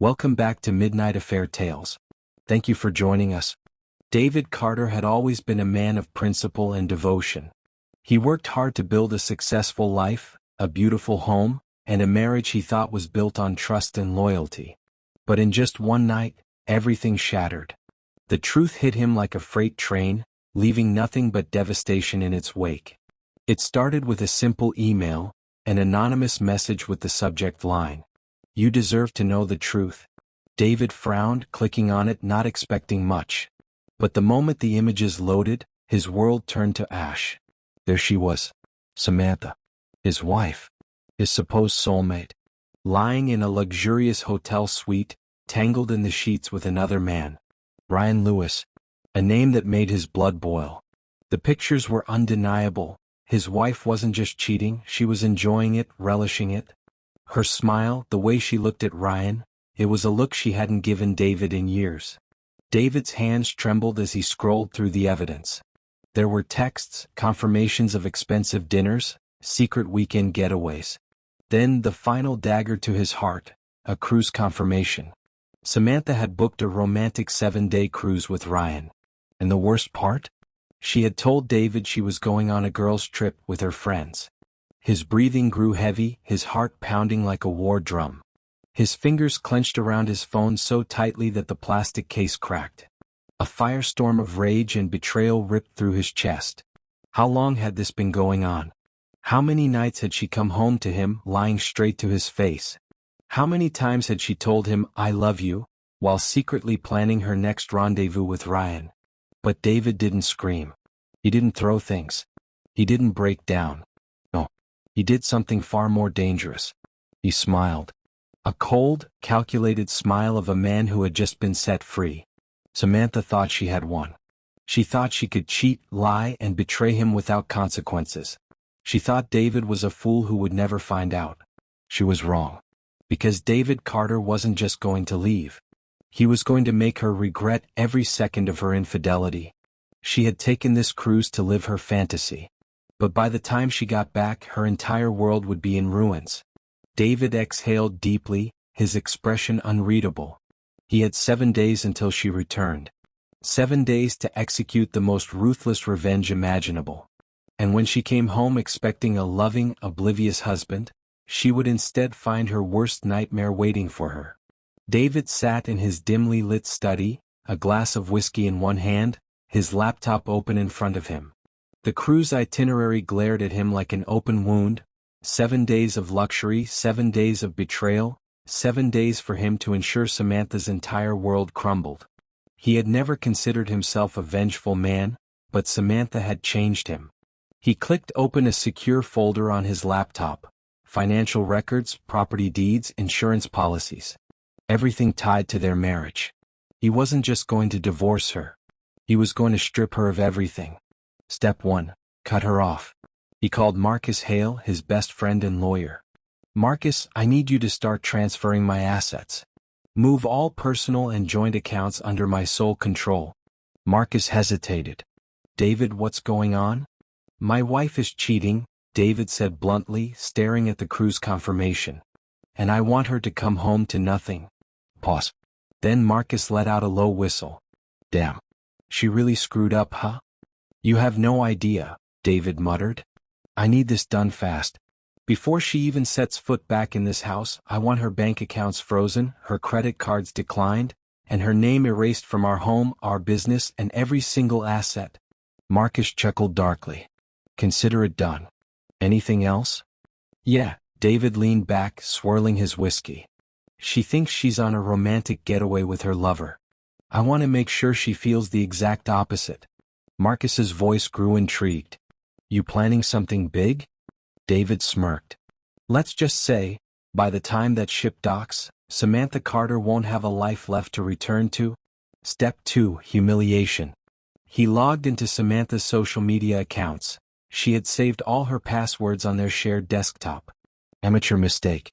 Welcome back to Midnight Affair Tales. Thank you for joining us. David Carter had always been a man of principle and devotion. He worked hard to build a successful life, a beautiful home, and a marriage he thought was built on trust and loyalty. But in just one night, everything shattered. The truth hit him like a freight train, leaving nothing but devastation in its wake. It started with a simple email, an anonymous message with the subject line, "You deserve to know the truth." David frowned, clicking on it, not expecting much. But the moment the images loaded, his world turned to ash. There she was, Samantha, his wife, his supposed soulmate, lying in a luxurious hotel suite, tangled in the sheets with another man. Ryan Lewis, a name that made his blood boil. The pictures were undeniable. His wife wasn't just cheating, she was enjoying it, relishing it. Her smile, the way she looked at Ryan, it was a look she hadn't given David in years. David's hands trembled as he scrolled through the evidence. There were texts, confirmations of expensive dinners, secret weekend getaways. Then the final dagger to his heart, a cruise confirmation. Samantha had booked a romantic 7-day cruise with Ryan. And the worst part? She had told David she was going on a girls' trip with her friends. His breathing grew heavy, his heart pounding like a war drum. His fingers clenched around his phone so tightly that the plastic case cracked. A firestorm of rage and betrayal ripped through his chest. How long had this been going on? How many nights had she come home to him, lying straight to his face? How many times had she told him, "I love you," while secretly planning her next rendezvous with Ryan? But David didn't scream. He didn't throw things. He didn't break down. No. He did something far more dangerous. He smiled. A cold, calculated smile of a man who had just been set free. Samantha thought she had won. She thought she could cheat, lie, and betray him without consequences. She thought David was a fool who would never find out. She was wrong. Because David Carter wasn't just going to leave. He was going to make her regret every second of her infidelity. She had taken this cruise to live her fantasy. But by the time she got back, her entire world would be in ruins. David exhaled deeply, his expression unreadable. He had 7 days until she returned. 7 days to execute the most ruthless revenge imaginable. And when she came home expecting a loving, oblivious husband, she would instead find her worst nightmare waiting for her. David sat in his dimly lit study, a glass of whiskey in one hand, his laptop open in front of him. The cruise itinerary glared at him like an open wound. 7 days of luxury, 7 days of betrayal, 7 days for him to ensure Samantha's entire world crumbled. He had never considered himself a vengeful man, but Samantha had changed him. He clicked open a secure folder on his laptop. Financial records, property deeds, insurance policies. Everything tied to their marriage. He wasn't just going to divorce her. He was going to strip her of everything. Step 1. Cut her off. He called Marcus Hale, his best friend and lawyer. "Marcus, I need you to start transferring my assets. Move all personal and joint accounts under my sole control." Marcus hesitated. "David, what's going on?" "My wife is cheating," David said bluntly, staring at the cruise confirmation. "And I want her to come home to nothing." Pause. Then Marcus let out a low whistle. "Damn. She really screwed up, huh?" "You have no idea," David muttered. "I need this done fast. Before she even sets foot back in this house, I want her bank accounts frozen, her credit cards declined, and her name erased from our home, our business, and every single asset." Marcus chuckled darkly. "Consider it done. Anything else?" "Yeah," David leaned back, swirling his whiskey. "She thinks she's on a romantic getaway with her lover. I want to make sure she feels the exact opposite." Marcus's voice grew intrigued. "You planning something big?" David smirked. "Let's just say, by the time that ship docks, Samantha Carter won't have a life left to return to." Step 2. Humiliation. He logged into Samantha's social media accounts. She had saved all her passwords on their shared desktop. Amateur mistake.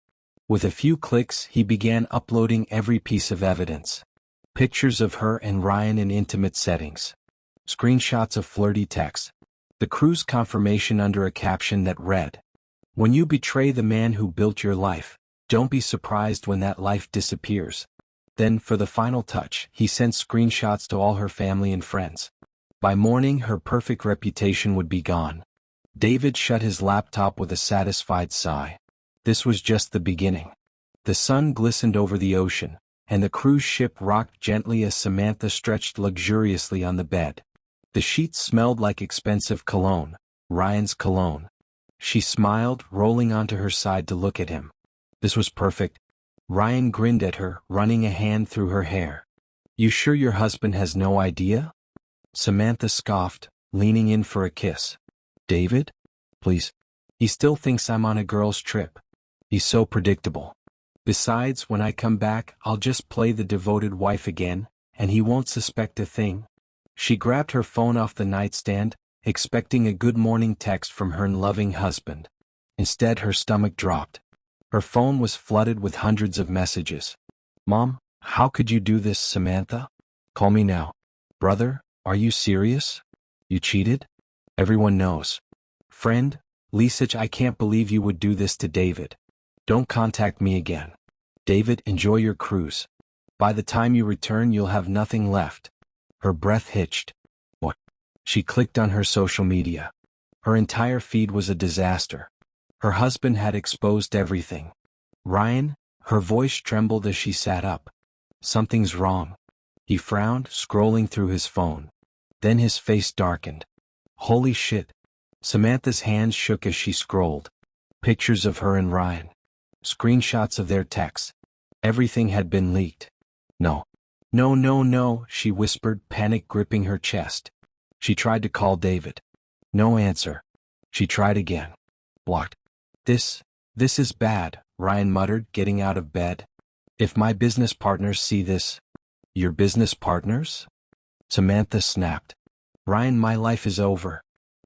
With a few clicks, he began uploading every piece of evidence. Pictures of her and Ryan in intimate settings. Screenshots of flirty texts. The cruise confirmation under a caption that read, "When you betray the man who built your life, don't be surprised when that life disappears." Then, for the final touch, he sent screenshots to all her family and friends. By morning, her perfect reputation would be gone. David shut his laptop with a satisfied sigh. This was just the beginning. The sun glistened over the ocean, and the cruise ship rocked gently as Samantha stretched luxuriously on the bed. The sheets smelled like expensive cologne, Ryan's cologne. She smiled, rolling onto her side to look at him. This was perfect. Ryan grinned at her, running a hand through her hair. You sure your husband has no idea? Samantha scoffed, leaning in for a kiss. David? Please. He still thinks I'm on a girl's trip. He's so predictable. Besides, when I come back, I'll just play the devoted wife again, and he won't suspect a thing. She grabbed her phone off the nightstand, expecting a good morning text from her loving husband. Instead, her stomach dropped. Her phone was flooded with hundreds of messages. Mom, how could you do this, Samantha? Call me now. Brother, are you serious? You cheated? Everyone knows. Friend, Lisich, I can't believe you would do this to David. Don't contact me again. David, enjoy your cruise. By the time you return, you'll have nothing left. Her breath hitched. What? She clicked on her social media. Her entire feed was a disaster. Her husband had exposed everything. Ryan, her voice trembled as she sat up. Something's wrong. He frowned, scrolling through his phone. Then his face darkened. Holy shit. Samantha's hands shook as she scrolled. Pictures of her and Ryan. Screenshots of their texts. Everything had been leaked. No. No, no, no, she whispered, panic gripping her chest. She tried to call David. No answer. She tried again. Blocked. This is bad, Ryan muttered, getting out of bed. If my business partners see this. Your business partners? Samantha snapped. Ryan, my life is over.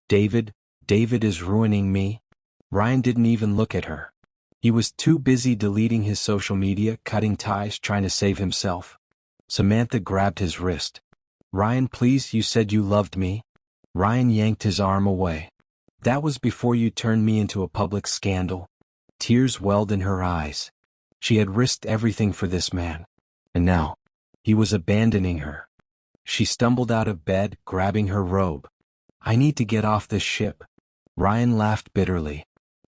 David is ruining me. Ryan didn't even look at her. He was too busy deleting his social media, cutting ties, trying to save himself. Samantha grabbed his wrist. Ryan, please, you said you loved me. Ryan yanked his arm away. That was before you turned me into a public scandal. Tears welled in her eyes. She had risked everything for this man. And now, he was abandoning her. She stumbled out of bed, grabbing her robe. I need to get off this ship. Ryan laughed bitterly.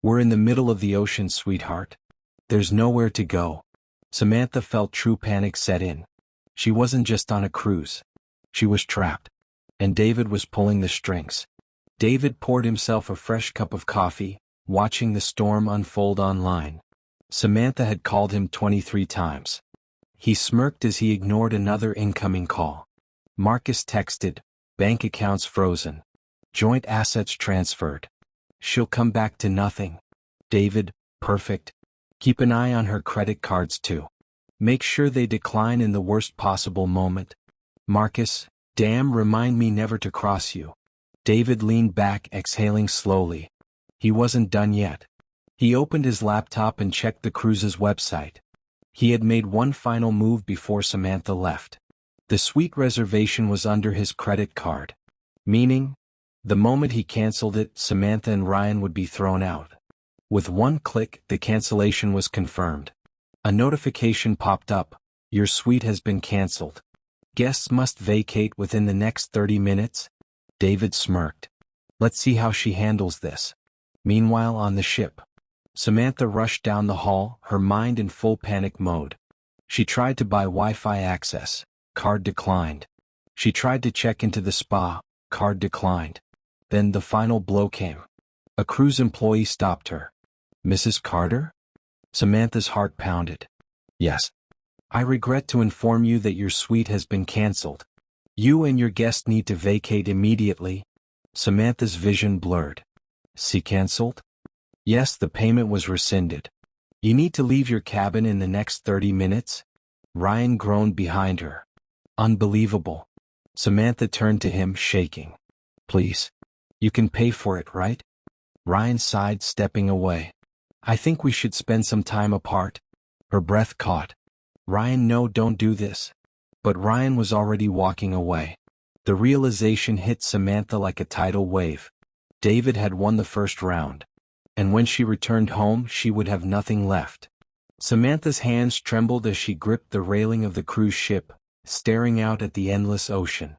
We're in the middle of the ocean, sweetheart. There's nowhere to go. Samantha felt true panic set in. She wasn't just on a cruise. She was trapped. And David was pulling the strings. David poured himself a fresh cup of coffee, watching the storm unfold online. Samantha had called him 23 times. He smirked as he ignored another incoming call. Marcus texted, bank accounts frozen. Joint assets transferred. She'll come back to nothing. David, perfect. Keep an eye on her credit cards too. Make sure they decline in the worst possible moment. Marcus, damn, remind me never to cross you. David leaned back, exhaling slowly. He wasn't done yet. He opened his laptop and checked the cruise's website. He had made one final move before Samantha left. The suite reservation was under his credit card. Meaning, the moment he canceled it, Samantha and Ryan would be thrown out. With one click, the cancellation was confirmed. A notification popped up. Your suite has been canceled. Guests must vacate within the next 30 minutes. David smirked. Let's see how she handles this. Meanwhile, on the ship, Samantha rushed down the hall, her mind in full panic mode. She tried to buy Wi-Fi access. Card declined. She tried to check into the spa. Card declined. Then the final blow came. A cruise employee stopped her. Mrs. Carter? Samantha's heart pounded. Yes. I regret to inform you that your suite has been canceled. You and your guest need to vacate immediately. Samantha's vision blurred. See, canceled? Yes, the payment was rescinded. You need to leave your cabin in the next 30 minutes? Ryan groaned behind her. Unbelievable. Samantha turned to him, shaking. Please. You can pay for it, right? Ryan sighed, stepping away. I think we should spend some time apart. Her breath caught. Ryan, no, don't do this. But Ryan was already walking away. The realization hit Samantha like a tidal wave. David had won the first round. And when she returned home, she would have nothing left. Samantha's hands trembled as she gripped the railing of the cruise ship, staring out at the endless ocean.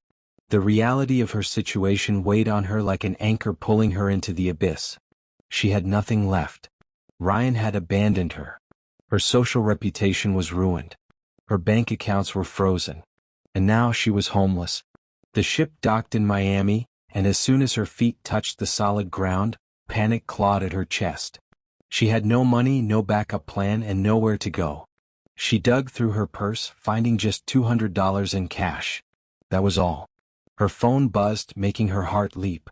The reality of her situation weighed on her like an anchor pulling her into the abyss. She had nothing left. Ryan had abandoned her. Her social reputation was ruined. Her bank accounts were frozen. And now she was homeless. The ship docked in Miami, and as soon as her feet touched the solid ground, panic clawed at her chest. She had no money, no backup plan, and nowhere to go. She dug through her purse, finding just $200 in cash. That was all. Her phone buzzed, making her heart leap.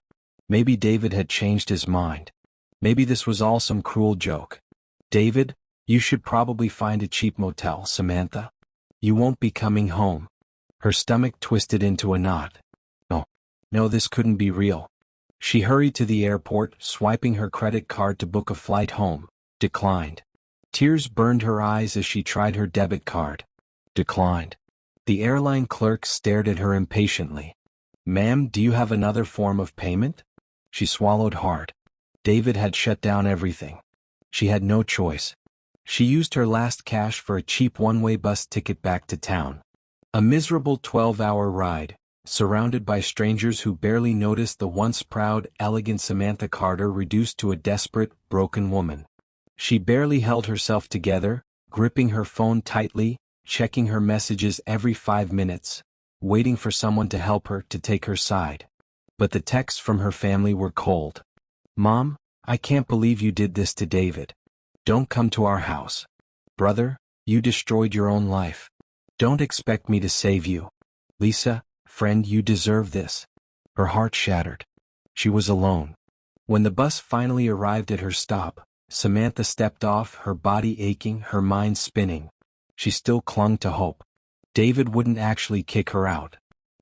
Maybe David had changed his mind. Maybe this was all some cruel joke. "David, you should probably find a cheap motel, Samantha. You won't be coming home." Her stomach twisted into a knot. No, this couldn't be real. She hurried to the airport, swiping her credit card to book a flight home. Declined. Tears burned her eyes as she tried her debit card. Declined. The airline clerk stared at her impatiently. "Ma'am, do you have another form of payment?" She swallowed hard. David had shut down everything. She had no choice. She used her last cash for a cheap one-way bus ticket back to town. A miserable 12-hour ride, surrounded by strangers who barely noticed the once proud, elegant Samantha Carter reduced to a desperate, broken woman. She barely held herself together, gripping her phone tightly, checking her messages every 5 minutes, waiting for someone to help her, to take her side. But the texts from her family were cold. "Mom, I can't believe you did this to David. Don't come to our house. Brother, you destroyed your own life. Don't expect me to save you. Lisa, friend, you deserve this." Her heart shattered. She was alone. When the bus finally arrived at her stop, Samantha stepped off, her body aching, her mind spinning. She still clung to hope. David wouldn't actually kick her out,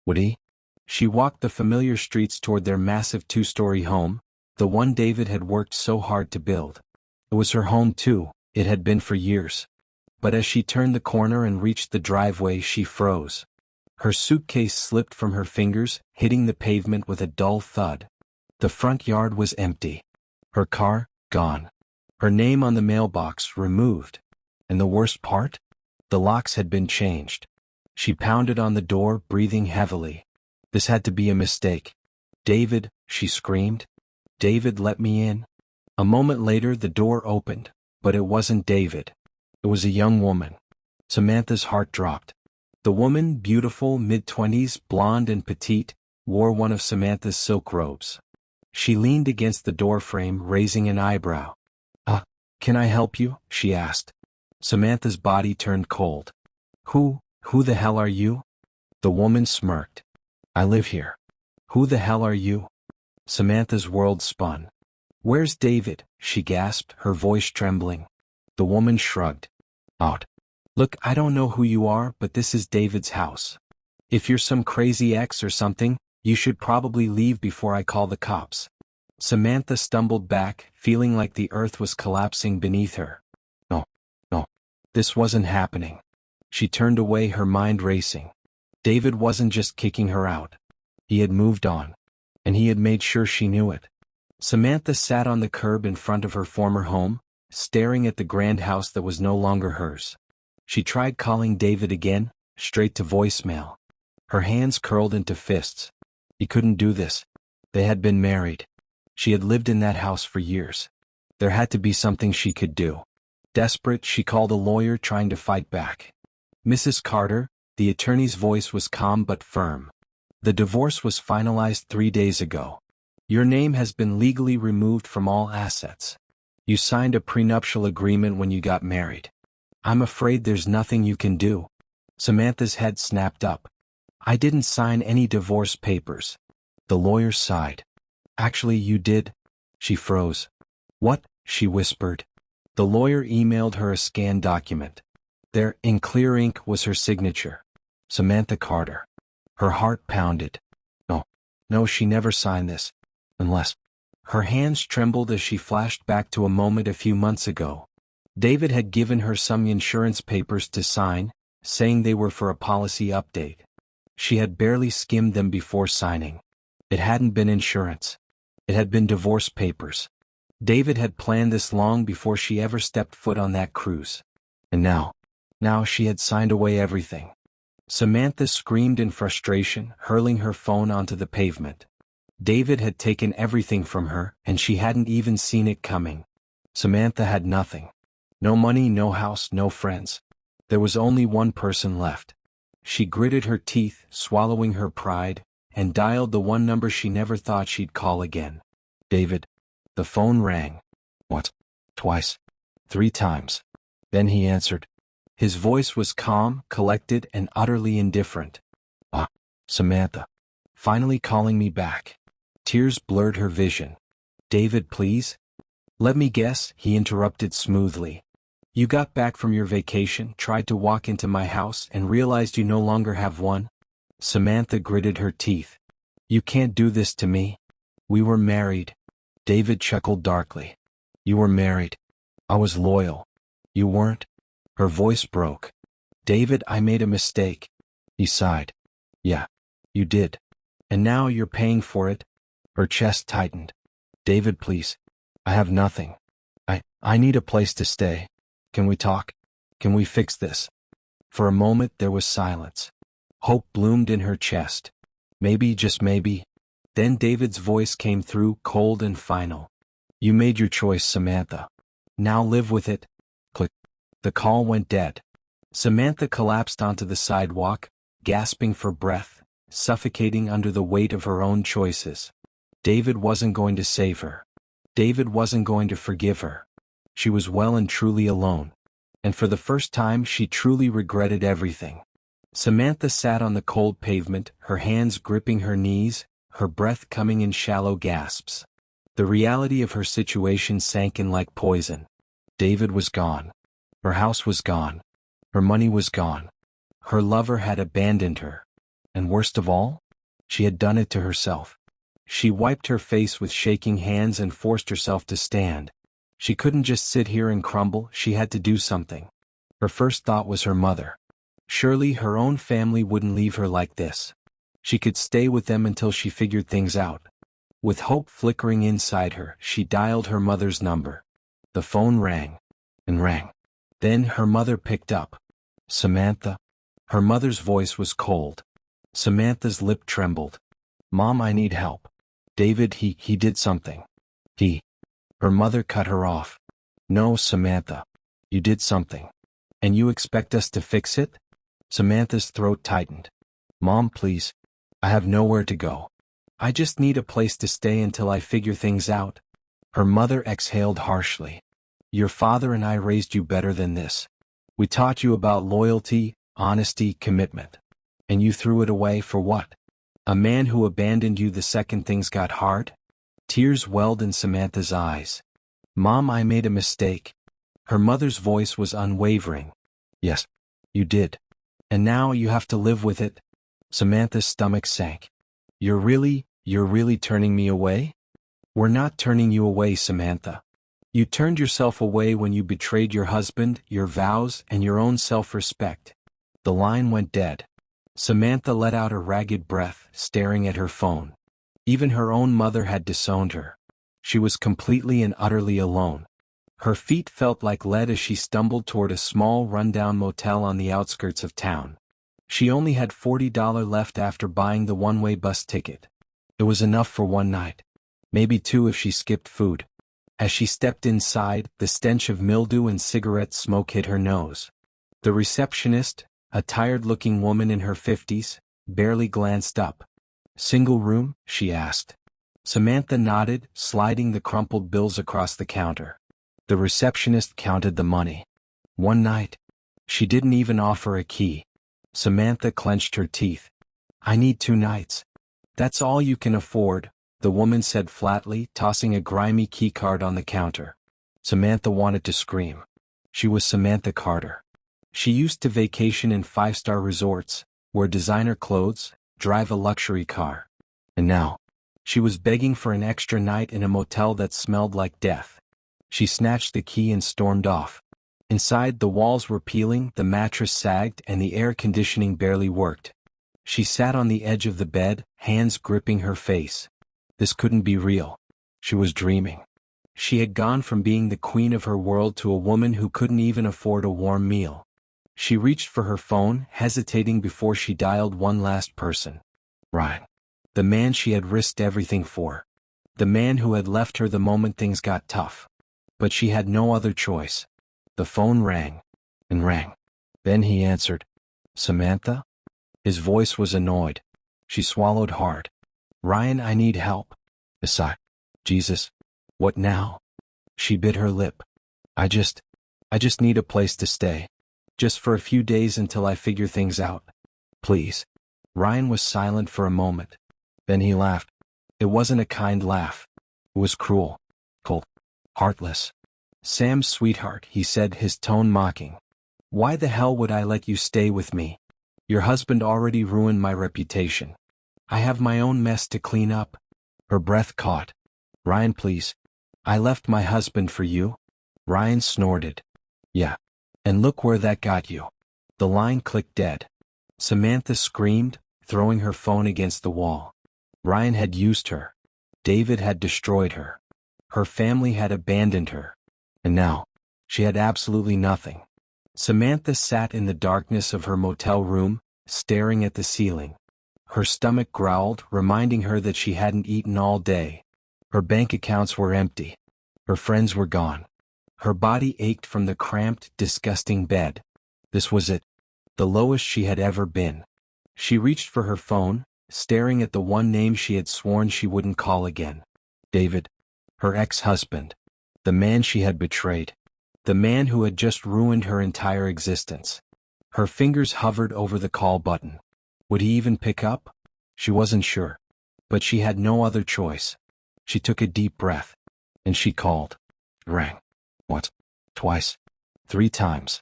would he? She walked the familiar streets toward their massive 2-story home, the one David had worked so hard to build. It was her home too, it had been for years. But as she turned the corner and reached the driveway, she froze. Her suitcase slipped from her fingers, hitting the pavement with a dull thud. The front yard was empty. Her car, gone. Her name on the mailbox, removed. And the worst part? The locks had been changed. She pounded on the door, breathing heavily. This had to be a mistake. "David," she screamed. "David, let me in." A moment later the door opened, but it wasn't David. It was a young woman. Samantha's heart dropped. The woman, beautiful, mid-20s, blonde and petite, wore one of Samantha's silk robes. She leaned against the doorframe, raising an eyebrow. Can I help you?" she asked. Samantha's body turned cold. Who the hell are you?" The woman smirked. "I live here." "Who the hell are you?" Samantha's world spun. "Where's David?" she gasped, her voice trembling. The woman shrugged. "Out. Look, I don't know who you are, but this is David's house. If you're some crazy ex or something, you should probably leave before I call the cops." Samantha stumbled back, feeling like the earth was collapsing beneath her. No, this wasn't happening. She turned away, her mind racing. David wasn't just kicking her out. He had moved on. And he had made sure she knew it. Samantha sat on the curb in front of her former home, staring at the grand house that was no longer hers. She tried calling David again, straight to voicemail. Her hands curled into fists. He couldn't do this. They had been married. She had lived in that house for years. There had to be something she could do. Desperate, she called a lawyer, trying to fight back. "Mrs. Carter," the attorney's voice was calm but firm. "The divorce was finalized 3 days ago. Your name has been legally removed from all assets. You signed a prenuptial agreement when you got married. I'm afraid there's nothing you can do." Samantha's head snapped up. "I didn't sign any divorce papers." The lawyer sighed. "Actually, you did." She froze. "What?" she whispered. The lawyer emailed her a scanned document. There, in clear ink, was her signature. Samantha Carter. Her heart pounded. No, she never signed this. Unless... Her hands trembled as she flashed back to a moment a few months ago. David had given her some insurance papers to sign, saying they were for a policy update. She had barely skimmed them before signing. It hadn't been insurance. It had been divorce papers. David had planned this long before she ever stepped foot on that cruise. And now she had signed away everything. Samantha screamed in frustration, hurling her phone onto the pavement. David had taken everything from her, and she hadn't even seen it coming. Samantha had nothing. No money, no house, no friends. There was only one person left. She gritted her teeth, swallowing her pride, and dialed the one number she never thought she'd call again. David. The phone rang. What? Twice. 3 times. Then he answered. His voice was calm, collected, and utterly indifferent. Ah, Samantha. Finally calling me back. Tears blurred her vision. David, please? Let me guess, he interrupted smoothly. You got back from your vacation, tried to walk into my house, and realized you no longer have one? Samantha gritted her teeth. You can't do this to me. We were married. David chuckled darkly. You were married. I was loyal. You weren't? Her voice broke. David, I made a mistake. He sighed. Yeah, you did. And now you're paying for it? Her chest tightened. David, please. I have nothing. I need a place to stay. Can we talk? Can we fix this? For a moment there was silence. Hope bloomed in her chest. Maybe, just maybe. Then David's voice came through, cold and final. You made your choice, Samantha. Now live with it. Click. The call went dead. Samantha collapsed onto the sidewalk, gasping for breath, suffocating under the weight of her own choices. David wasn't going to save her. David wasn't going to forgive her. She was well and truly alone. And for the first time she truly regretted everything. Samantha sat on the cold pavement, her hands gripping her knees, her breath coming in shallow gasps. The reality of her situation sank in like poison. David was gone. Her house was gone. Her money was gone. Her lover had abandoned her. And worst of all, she had done it to herself. She wiped her face with shaking hands and forced herself to stand. She couldn't just sit here and crumble, she had to do something. Her first thought was her mother. Surely her own family wouldn't leave her like this. She could stay with them until she figured things out. With hope flickering inside her, she dialed her mother's number. The phone rang. And rang. Then her mother picked up. Samantha. Her mother's voice was cold. Samantha's lip trembled. Mom, I need help. David, he did something. Her mother cut her off. No, Samantha. You did something. And you expect us to fix it? Samantha's throat tightened. Mom, please. I have nowhere to go. I just need a place to stay until I figure things out. Her mother exhaled harshly. Your father and I raised you better than this. We taught you about loyalty, honesty, commitment. And you threw it away for what? A man who abandoned you the second things got hard? Tears welled in Samantha's eyes. Mom, I made a mistake. Her mother's voice was unwavering. Yes, you did. And now you have to live with it. Samantha's stomach sank. You're really turning me away? We're not turning you away, Samantha. You turned yourself away when you betrayed your husband, your vows, and your own self-respect. The line went dead. Samantha let out a ragged breath, staring at her phone. Even her own mother had disowned her. She was completely and utterly alone. Her feet felt like lead as she stumbled toward a small rundown motel on the outskirts of town. She only had $40 left after buying the one-way bus ticket. It was enough for one night. Maybe 2 if she skipped food. As she stepped inside, the stench of mildew and cigarette smoke hit her nose. The receptionist, a tired-looking woman in her 50s, barely glanced up. Single room? She asked. Samantha nodded, sliding the crumpled bills across the counter. The receptionist counted the money. One night. She didn't even offer a key. Samantha clenched her teeth. I need 2 nights. That's all you can afford, the woman said flatly, tossing a grimy keycard on the counter. Samantha wanted to scream. She was Samantha Carter. She used to vacation in 5-star resorts, wear designer clothes, drive a luxury car. And now, she was begging for an extra night in a motel that smelled like death. She snatched the key and stormed off. Inside, the walls were peeling, the mattress sagged, and the air conditioning barely worked. She sat on the edge of the bed, hands gripping her face. This couldn't be real. She was dreaming. She had gone from being the queen of her world to a woman who couldn't even afford a warm meal. She reached for her phone, hesitating before she dialed one last person. Ryan. The man she had risked everything for. The man who had left her the moment things got tough. But she had no other choice. The phone rang. And rang. Then he answered. Samantha? His voice was annoyed. She swallowed hard. Ryan, I need help. A sigh. Jesus. What now? She bit her lip. I just need a place to stay. Just for a few days until I figure things out. Please. Ryan was silent for a moment. Then he laughed. It wasn't a kind laugh. It was cruel. Cold. Heartless. Sam's sweetheart, he said, his tone mocking. Why the hell would I let you stay with me? Your husband already ruined my reputation. I have my own mess to clean up. Her breath caught. Ryan, please. I left my husband for you? Ryan snorted. Yeah. And look where that got you. The line clicked dead. Samantha screamed, throwing her phone against the wall. Ryan had used her. David had destroyed her. Her family had abandoned her. And now, she had absolutely nothing. Samantha sat in the darkness of her motel room, staring at the ceiling. Her stomach growled, reminding her that she hadn't eaten all day. Her bank accounts were empty. Her friends were gone. Her body ached from the cramped, disgusting bed. This was it. The lowest she had ever been. She reached for her phone, staring at the one name she had sworn she wouldn't call again. David. Her ex-husband. The man she had betrayed. The man who had just ruined her entire existence. Her fingers hovered over the call button. Would he even pick up? She wasn't sure. But she had no other choice. She took a deep breath. And she called. Rang. Once. Twice. 3 times.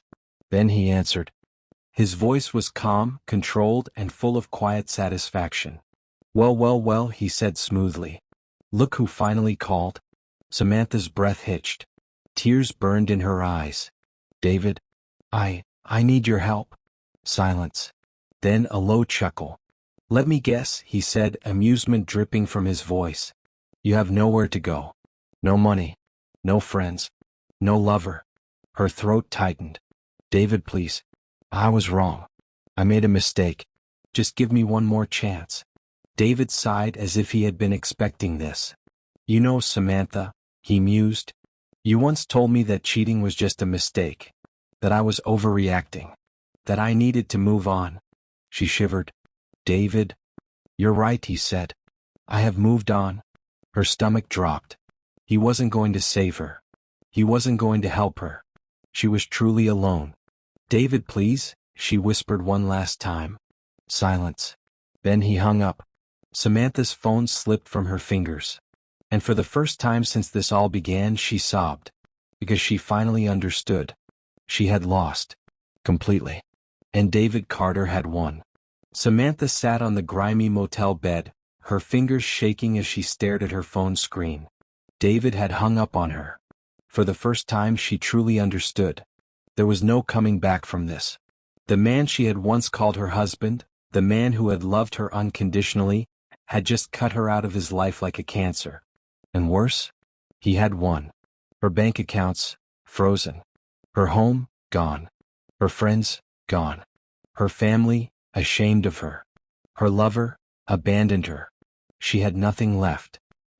Then he answered. His voice was calm, controlled, and full of quiet satisfaction. Well, he said smoothly. Look who finally called. Samantha's breath hitched. Tears burned in her eyes. David, I need your help. Silence. Then a low chuckle. Let me guess, he said, amusement dripping from his voice. You have nowhere to go. No money. No friends. No lover. Her throat tightened. David, please. I was wrong. I made a mistake. Just give me one more chance. David sighed as if he had been expecting this. You know, Samantha, he mused. You once told me that cheating was just a mistake. That I was overreacting. That I needed to move on. She shivered. David. You're right, he said. I have moved on. Her stomach dropped. He wasn't going to save her. He wasn't going to help her. She was truly alone. David, please, she whispered one last time. Silence. Then he hung up. Samantha's phone slipped from her fingers. And for the first time since this all began, she sobbed. Because she finally understood. She had lost. Completely. And David Carter had won. Samantha sat on the grimy motel bed, her fingers shaking as she stared at her phone screen. David had hung up on her. For the first time she truly understood. There was no coming back from this. The man she had once called her husband, the man who had loved her unconditionally, had just cut her out of his life like a cancer. And worse? He had won. Her bank accounts, frozen. Her home, gone. Her friends, gone. Her family, ashamed of her. Her lover, abandoned her. She had nothing left.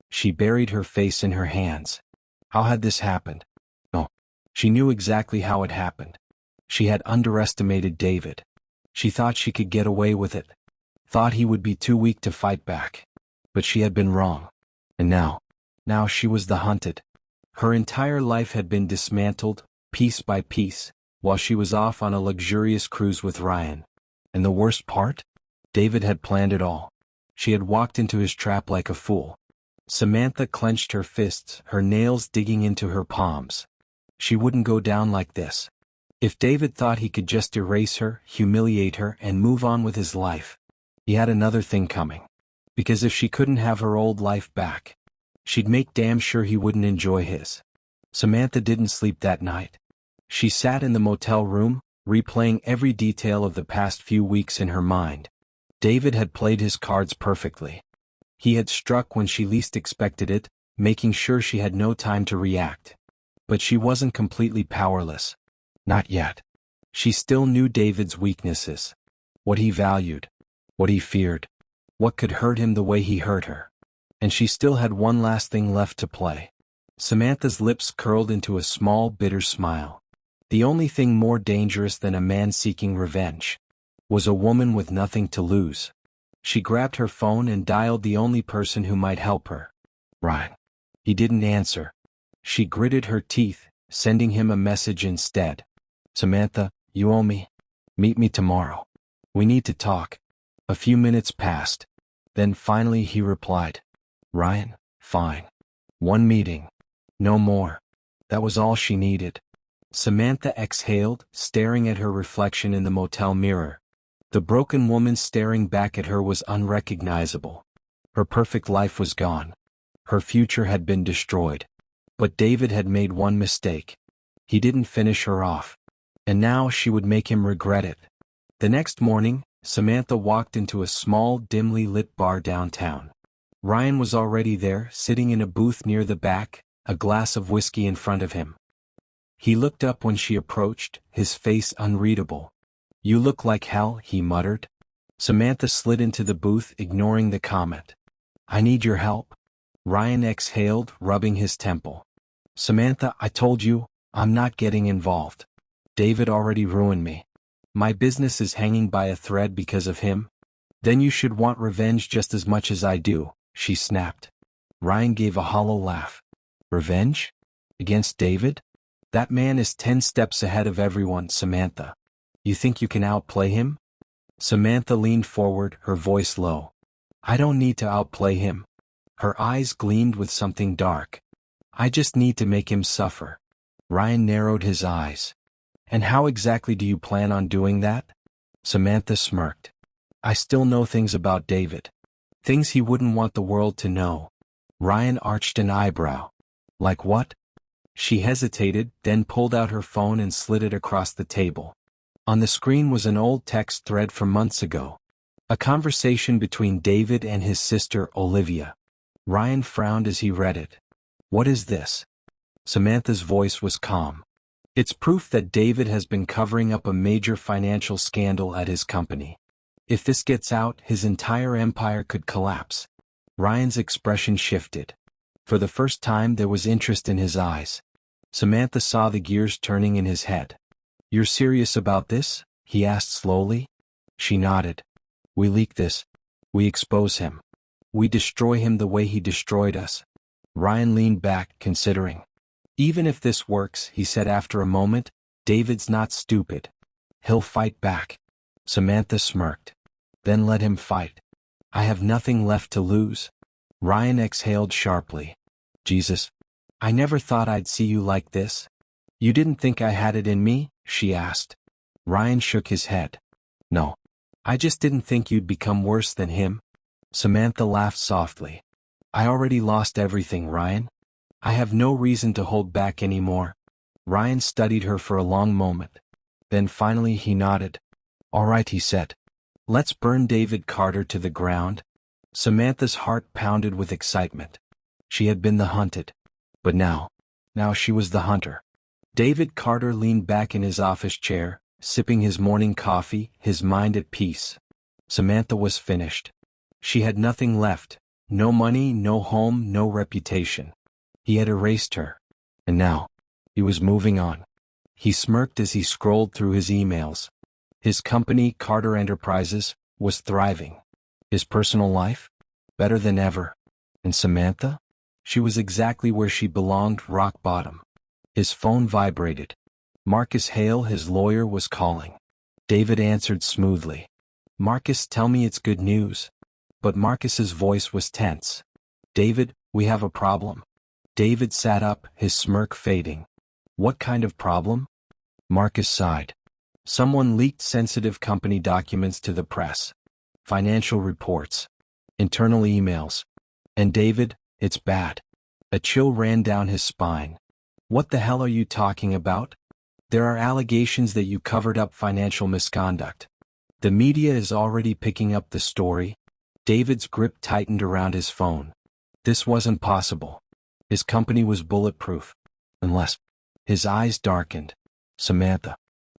She buried her face in her hands. How had this happened? No. She knew exactly how it happened. She had underestimated David. She thought she could get away with it. Thought he would be too weak to fight back. But she had been wrong. And now she was the hunted. Her entire life had been dismantled, piece by piece, while she was off on a luxurious cruise with Ryan. And the worst part? David had planned it all. She had walked into his trap like a fool. Samantha clenched her fists, her nails digging into her palms. She wouldn't go down like this. If David thought he could just erase her, humiliate her, and move on with his life, he had another thing coming. Because if she couldn't have her old life back, she'd make damn sure he wouldn't enjoy his. Samantha didn't sleep that night. She sat in the motel room, replaying every detail of the past few weeks in her mind. David had played his cards perfectly. He had struck when she least expected it, making sure she had no time to react. But she wasn't completely powerless. Not yet. She still knew David's weaknesses. What he valued. What he feared. What could hurt him the way he hurt her. And she still had one last thing left to play. Samantha's lips curled into a small, bitter smile. The only thing more dangerous than a man seeking revenge was a woman with nothing to lose. She grabbed her phone and dialed the only person who might help her. Ryan. He didn't answer. She gritted her teeth, sending him a message instead. Samantha, you owe me. Meet me tomorrow. We need to talk. A few minutes passed. Then finally he replied. Ryan, fine. One meeting. No more. That was all she needed. Samantha exhaled, staring at her reflection in the motel mirror. The broken woman staring back at her was unrecognizable. Her perfect life was gone. Her future had been destroyed. But David had made one mistake. He didn't finish her off. And now she would make him regret it. The next morning, Samantha walked into a small, dimly lit bar downtown. Ryan was already there, sitting in a booth near the back, a glass of whiskey in front of him. He looked up when she approached, his face unreadable. You look like hell, he muttered. Samantha slid into the booth, ignoring the comment. I need your help. Ryan exhaled, rubbing his temple. Samantha, I told you, I'm not getting involved. David already ruined me. My business is hanging by a thread because of him. Then you should want revenge just as much as I do, she snapped. Ryan gave a hollow laugh. Revenge? Against David? That man is 10 steps ahead of everyone, Samantha. You think you can outplay him? Samantha leaned forward, her voice low. I don't need to outplay him. Her eyes gleamed with something dark. I just need to make him suffer. Ryan narrowed his eyes. And how exactly do you plan on doing that? Samantha smirked. I still know things about David. Things he wouldn't want the world to know. Ryan arched an eyebrow. Like what? She hesitated, then pulled out her phone and slid it across the table. On the screen was an old text thread from months ago. A conversation between David and his sister, Olivia. Ryan frowned as he read it. What is this? Samantha's voice was calm. It's proof that David has been covering up a major financial scandal at his company. If this gets out, his entire empire could collapse. Ryan's expression shifted. For the first time there was interest in his eyes. Samantha saw the gears turning in his head. You're serious about this? He asked slowly. She nodded. We leak this. We expose him. We destroy him the way he destroyed us. Ryan leaned back, considering. Even if this works, he said after a moment, David's not stupid. He'll fight back. Samantha smirked. Then let him fight. I have nothing left to lose. Ryan exhaled sharply. Jesus. I never thought I'd see you like this. You didn't think I had it in me? She asked. Ryan shook his head. No. I just didn't think you'd become worse than him. Samantha laughed softly. I already lost everything, Ryan. I have no reason to hold back anymore. Ryan studied her for a long moment. Then finally he nodded. All right, he said. Let's burn David Carter to the ground. Samantha's heart pounded with excitement. She had been the hunted. But now she was the hunter. David Carter leaned back in his office chair, sipping his morning coffee, his mind at peace. Samantha was finished. She had nothing left. No money, no home, no reputation. He had erased her. And now, he was moving on. He smirked as he scrolled through his emails. His company, Carter Enterprises, was thriving. His personal life? Better than ever. And Samantha? She was exactly where she belonged, rock bottom. His phone vibrated. Marcus Hale, his lawyer, was calling. David answered smoothly. Marcus, tell me it's good news. But Marcus's voice was tense. David, we have a problem. David sat up, his smirk fading. What kind of problem? Marcus sighed. Someone leaked sensitive company documents to the press. Financial reports. Internal emails. And David, it's bad. A chill ran down his spine. What the hell are you talking about? There are allegations that you covered up financial misconduct. The media is already picking up the story. David's grip tightened around his phone. This wasn't possible. His company was bulletproof. Unless. His eyes darkened. Samantha.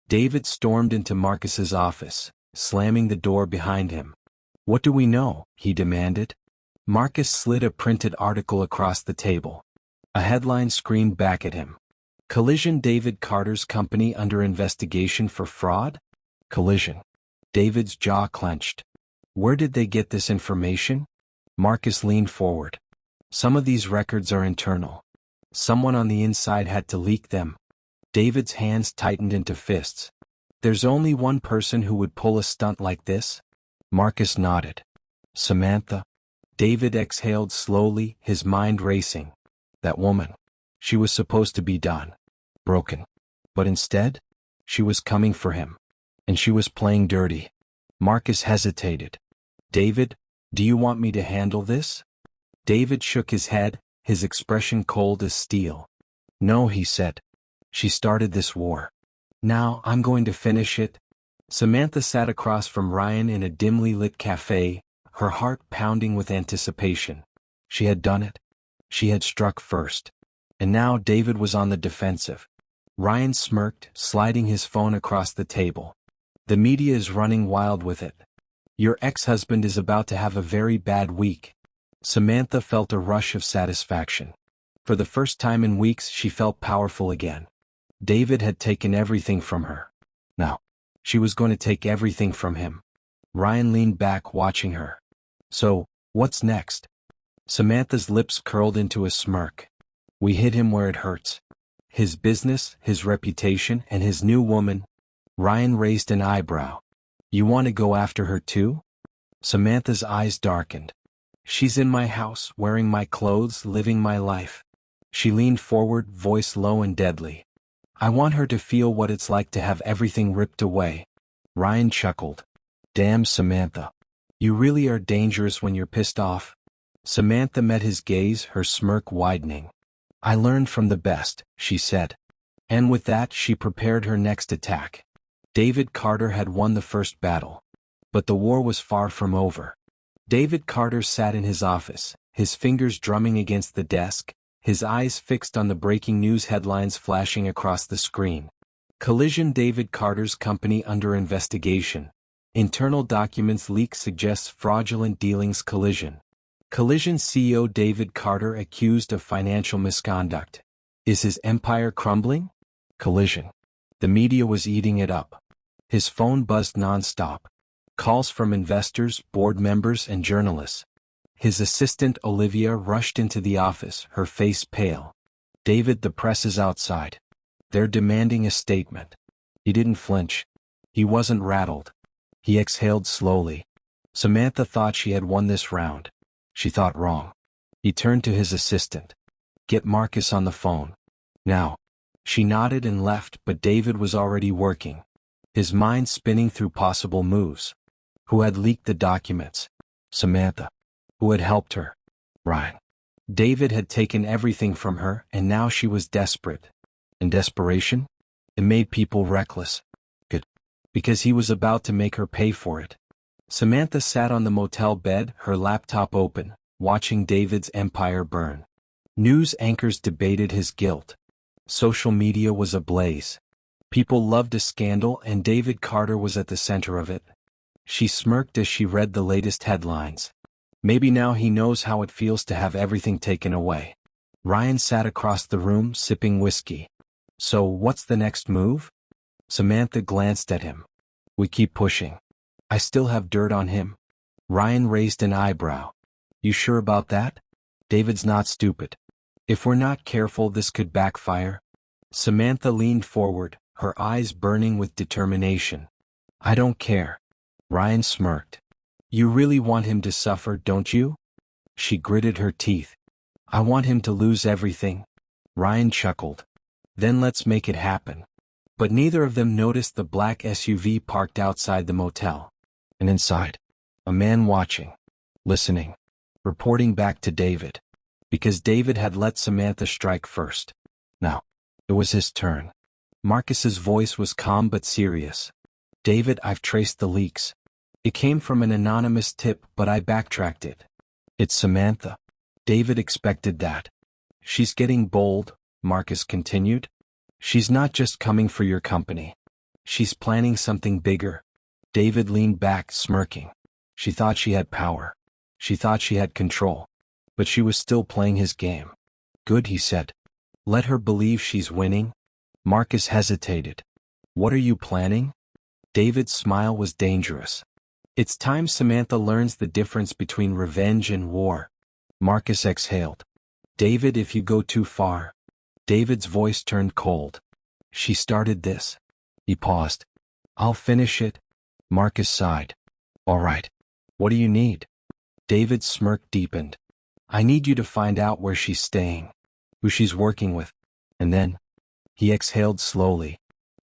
David stormed into Marcus's office, slamming the door behind him. What do we know? He demanded. Marcus slid a printed article across the table. A headline screamed back at him. Collision: David Carter's company under investigation for fraud? Collision. David's jaw clenched. Where did they get this information? Marcus leaned forward. Some of these records are internal. Someone on the inside had to leak them. David's hands tightened into fists. There's only one person who would pull a stunt like this? Marcus nodded. Samantha. David exhaled slowly, his mind racing. That woman. She was supposed to be done. Broken. But instead, she was coming for him. And she was playing dirty. Marcus hesitated. David, do you want me to handle this? David shook his head, his expression cold as steel. No, he said. She started this war. Now I'm going to finish it. Samantha sat across from Ryan in a dimly lit cafe, her heart pounding with anticipation. She had done it. She had struck first. And now David was on the defensive. Ryan smirked, sliding his phone across the table. The media is running wild with it. Your ex-husband is about to have a very bad week. Samantha felt a rush of satisfaction. For the first time in weeks, she felt powerful again. David had taken everything from her. Now, she was going to take everything from him. Ryan leaned back, watching her. So, what's next? Samantha's lips curled into a smirk. We hit him where it hurts. His business, his reputation, and his new woman. Ryan raised an eyebrow. You want to go after her too? Samantha's eyes darkened. She's in my house, wearing my clothes, living my life. She leaned forward, voice low and deadly. I want her to feel what it's like to have everything ripped away. Ryan chuckled. Damn, Samantha. You really are dangerous when you're pissed off. Samantha met his gaze, her smirk widening. I learned from the best, she said. And with that, she prepared her next attack. David Carter had won the first battle. But the war was far from over. David Carter sat in his office, his fingers drumming against the desk, his eyes fixed on the breaking news headlines flashing across the screen. Collision: David Carter's company under investigation. Internal documents leak suggests fraudulent dealings. Collision. Collision CEO David Carter accused of financial misconduct. Is his empire crumbling? Collision. The media was eating it up. His phone buzzed nonstop. Calls from investors, board members, and journalists. His assistant Olivia rushed into the office, her face pale. David, the press is outside. They're demanding a statement. He didn't flinch. He wasn't rattled. He exhaled slowly. Samantha thought she had won this round. She thought wrong. He turned to his assistant. Get Marcus on the phone. Now. She nodded and left, but David was already working. His mind spinning through possible moves. Who had leaked the documents? Samantha. Who had helped her? Ryan. David had taken everything from her, and now she was desperate. In desperation? It made people reckless. Good. Because he was about to make her pay for it. Samantha sat on the motel bed, her laptop open, watching David's empire burn. News anchors debated his guilt. Social media was ablaze. People loved a scandal, and David Carter was at the center of it. She smirked as she read the latest headlines. Maybe now he knows how it feels to have everything taken away. Ryan sat across the room, sipping whiskey. So, what's the next move? Samantha glanced at him. We keep pushing. I still have dirt on him. Ryan raised an eyebrow. You sure about that? David's not stupid. If we're not careful, this could backfire. Samantha leaned forward, her eyes burning with determination. I don't care. Ryan smirked. You really want him to suffer, don't you? She gritted her teeth. I want him to lose everything. Ryan chuckled. Then let's make it happen. But neither of them noticed the black SUV parked outside the motel. And inside, a man watching, listening, reporting back to David. Because David had let Samantha strike first. Now, it was his turn. Marcus's voice was calm but serious. David, I've traced the leaks. It came from an anonymous tip, but I backtracked it. It's Samantha. David expected that. She's getting bold, Marcus continued. She's not just coming for your company. She's planning something bigger. David leaned back, smirking. She thought she had power. She thought she had control. But she was still playing his game. Good, he said. Let her believe she's winning. Marcus hesitated. What are you planning? David's smile was dangerous. It's time Samantha learns the difference between revenge and war. Marcus exhaled. David, if you go too far. David's voice turned cold. She started this. He paused. I'll finish it. Marcus sighed. All right. What do you need? David's smirk deepened. I need you to find out where she's staying, who she's working with, and then, he exhaled slowly.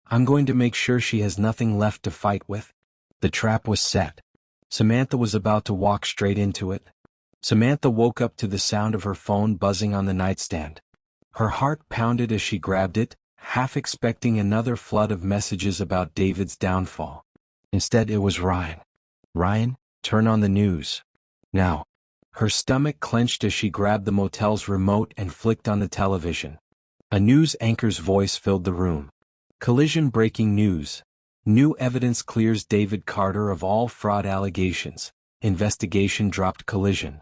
I'm going to make sure she has nothing left to fight with. The trap was set. Samantha was about to walk straight into it. Samantha woke up to the sound of her phone buzzing on the nightstand. Her heart pounded as she grabbed it, half expecting another flood of messages about David's downfall. Instead, it was Ryan. Ryan, turn on the news. Now. Her stomach clenched as she grabbed the motel's remote and flicked on the television. A news anchor's voice filled the room. Collision breaking news. New evidence clears David Carter of all fraud allegations. Investigation dropped collision.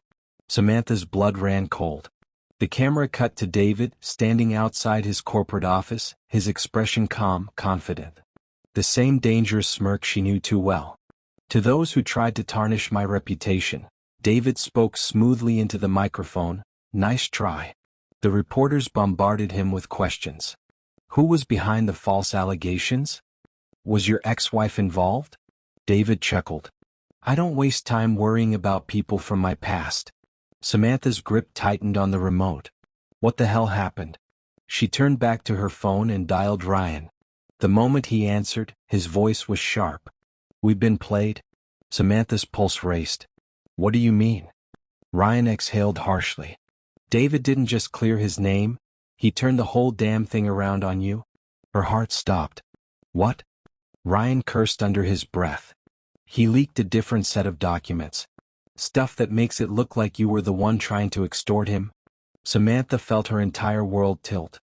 Samantha's blood ran cold. The camera cut to David, standing outside his corporate office, his expression calm, confident. The same dangerous smirk she knew too well. To those who tried to tarnish my reputation, David spoke smoothly into the microphone. Nice try. The reporters bombarded him with questions. Who was behind the false allegations? Was your ex-wife involved? David chuckled. I don't waste time worrying about people from my past. Samantha's grip tightened on the remote. What the hell happened? She turned back to her phone and dialed Ryan. The moment he answered, his voice was sharp. We've been played? Samantha's pulse raced. What do you mean? Ryan exhaled harshly. David didn't just clear his name, he turned the whole damn thing around on you. Her heart stopped. What? Ryan cursed under his breath. He leaked a different set of documents. Stuff that makes it look like you were the one trying to extort him. Samantha felt her entire world tilt.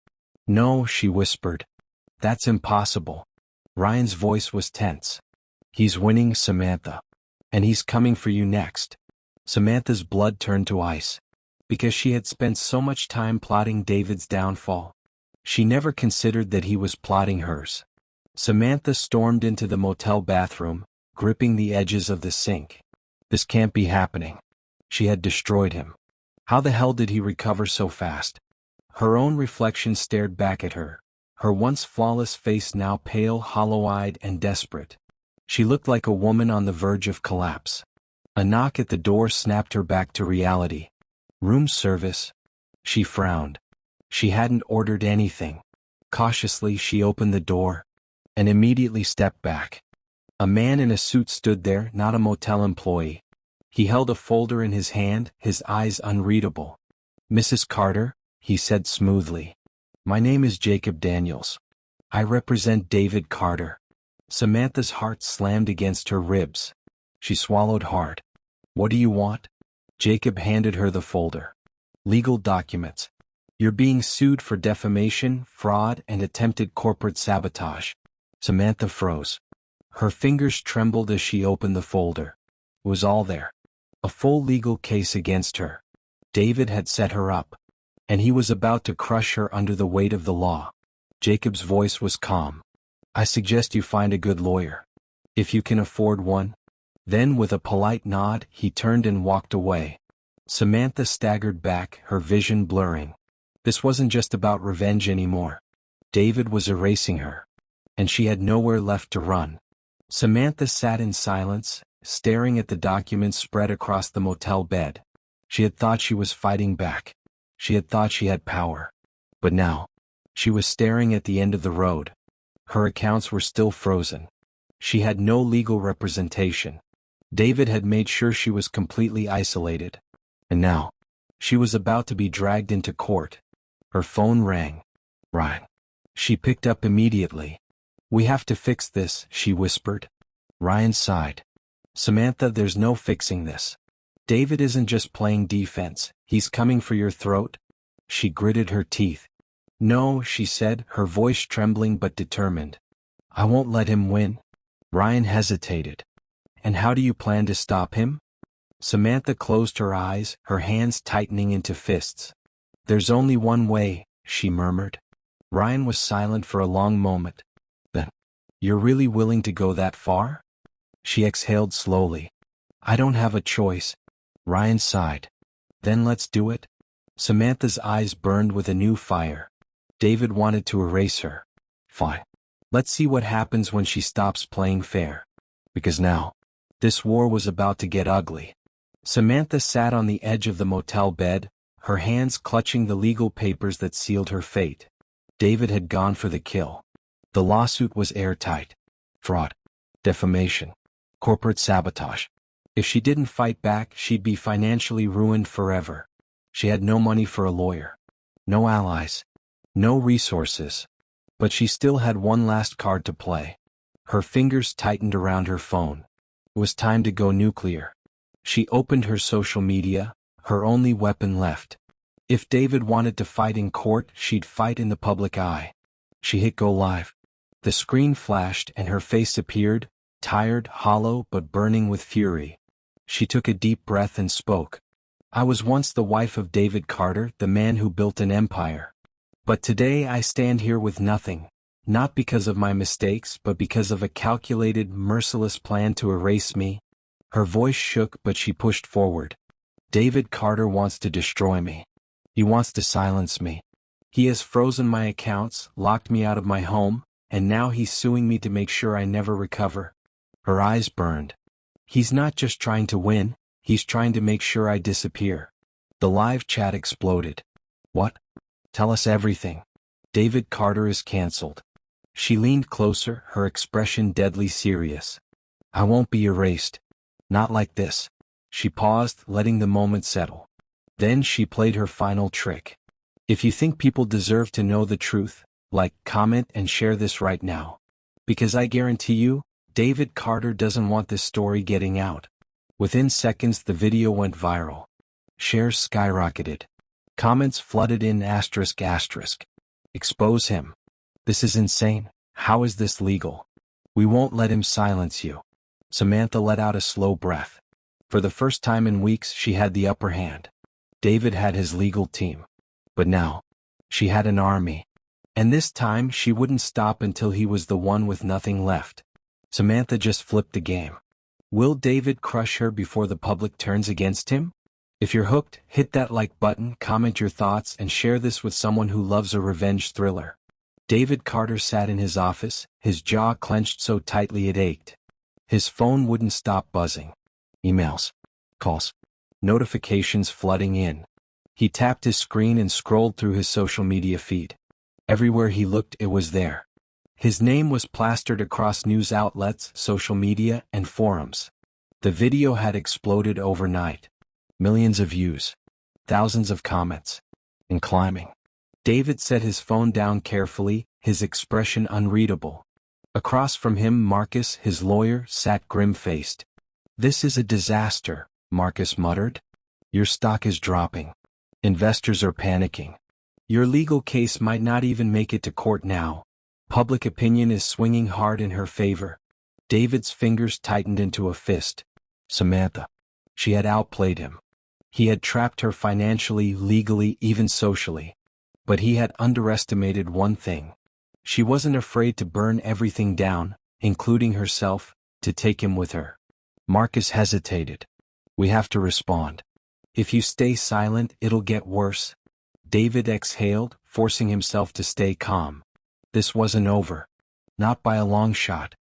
No, she whispered. That's impossible. Ryan's voice was tense. He's winning, Samantha. And he's coming for you next. Samantha's blood turned to ice. Because she had spent so much time plotting David's downfall. She never considered that he was plotting hers. Samantha stormed into the motel bathroom, gripping the edges of the sink. This can't be happening. She had destroyed him. How the hell did he recover so fast? Her own reflection stared back at her, her once flawless face now pale, hollow-eyed, and desperate. She looked like a woman on the verge of collapse. A knock at the door snapped her back to reality. Room service. She frowned. She hadn't ordered anything. Cautiously, she opened the door and immediately stepped back. A man in a suit stood there, not a motel employee. He held a folder in his hand, his eyes unreadable. Mrs. Carter, he said smoothly. My name is Jacob Daniels. I represent David Carter. Samantha's heart slammed against her ribs. She swallowed hard. What do you want? Jacob handed her the folder. Legal documents. You're being sued for defamation, fraud, and attempted corporate sabotage. Samantha froze. Her fingers trembled as she opened the folder. It was all there. A full legal case against her. David had set her up. And he was about to crush her under the weight of the law. Jacob's voice was calm. I suggest you find a good lawyer. If you can afford one. Then with a polite nod, he turned and walked away. Samantha staggered back, her vision blurring. This wasn't just about revenge anymore. David was erasing her. And she had nowhere left to run. Samantha sat in silence, staring at the documents spread across the motel bed. She had thought she was fighting back. She had thought she had power. But now, she was staring at the end of the road. Her accounts were still frozen. She had no legal representation. David had made sure she was completely isolated. And now, she was about to be dragged into court. Her phone rang. Ryan. She picked up immediately. We have to fix this, she whispered. Ryan sighed. Samantha, there's no fixing this. David isn't just playing defense, he's coming for your throat. She gritted her teeth. No, she said, her voice trembling but determined. I won't let him win. Ryan hesitated. And how do you plan to stop him? Samantha closed her eyes, her hands tightening into fists. There's only one way, she murmured. Ryan was silent for a long moment. Then, you're really willing to go that far? She exhaled slowly. I don't have a choice. Ryan sighed. Then let's do it. Samantha's eyes burned with a new fire. David wanted to erase her. Fine. Let's see what happens when she stops playing fair. Because now, this war was about to get ugly. Samantha sat on the edge of the motel bed, her hands clutching the legal papers that sealed her fate. David had gone for the kill. The lawsuit was airtight. Fraud. Defamation. Corporate sabotage. If she didn't fight back, she'd be financially ruined forever. She had no money for a lawyer. No allies. No resources. But she still had one last card to play. Her fingers tightened around her phone. It was time to go nuclear. She opened her social media, her only weapon left. If David wanted to fight in court, she'd fight in the public eye. She hit go live. The screen flashed and her face appeared, tired, hollow, but burning with fury. She took a deep breath and spoke. I was once the wife of David Carter, the man who built an empire. But today I stand here with nothing, not because of my mistakes but because of a calculated, merciless plan to erase me. Her voice shook but she pushed forward. David Carter wants to destroy me. He wants to silence me. He has frozen my accounts, locked me out of my home, and now he's suing me to make sure I never recover. Her eyes burned. He's not just trying to win, he's trying to make sure I disappear. The live chat exploded. What? Tell us everything. David Carter is cancelled. She leaned closer, her expression deadly serious. I won't be erased. Not like this. She paused, letting the moment settle. Then she played her final trick. If you think people deserve to know the truth, like, comment and share this right now. Because I guarantee you, David Carter doesn't want this story getting out. Within seconds the video went viral. Shares skyrocketed. Comments flooded in ***. Expose him. This is insane. How is this legal? We won't let him silence you. Samantha let out a slow breath. For the first time in weeks she had the upper hand. David had his legal team. But now, she had an army. And this time she wouldn't stop until he was the one with nothing left. Samantha just flipped the game. Will David crush her before the public turns against him? If you're hooked, hit that like button, comment your thoughts, and share this with someone who loves a revenge thriller. David Carter sat in his office, his jaw clenched so tightly it ached. His phone wouldn't stop buzzing. Emails. Calls. Notifications flooding in. He tapped his screen and scrolled through his social media feed. Everywhere he looked, it was there. His name was plastered across news outlets, social media, and forums. The video had exploded overnight. Millions of views. Thousands of comments. And climbing. David set his phone down carefully, his expression unreadable. Across from him Marcus, his lawyer, sat grim-faced. This is a disaster, Marcus muttered. Your stock is dropping. Investors are panicking. Your legal case might not even make it to court now. Public opinion is swinging hard in her favor. David's fingers tightened into a fist. Samantha. She had outplayed him. He had trapped her financially, legally, even socially. But he had underestimated one thing. She wasn't afraid to burn everything down, including herself, to take him with her. Marcus hesitated. We have to respond. If you stay silent, it'll get worse. David exhaled, forcing himself to stay calm. This wasn't over. Not by a long shot.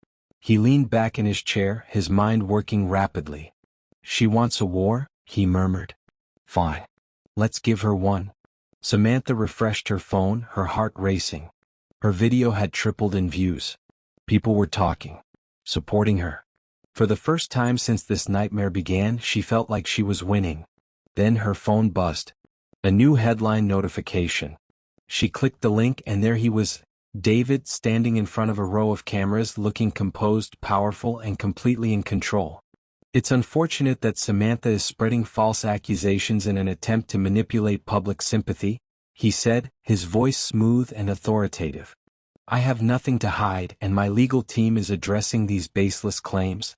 He leaned back in his chair, his mind working rapidly. She wants a war, he murmured. Fine. Let's give her one. Samantha refreshed her phone, her heart racing. Her video had tripled in views. People were talking. Supporting her. For the first time since this nightmare began, she felt like she was winning. Then her phone buzzed. A new headline notification. She clicked the link and there he was, David, standing in front of a row of cameras, looking composed, powerful, and completely in control. It's unfortunate that Samantha is spreading false accusations in an attempt to manipulate public sympathy, he said, his voice smooth and authoritative. I have nothing to hide and my legal team is addressing these baseless claims.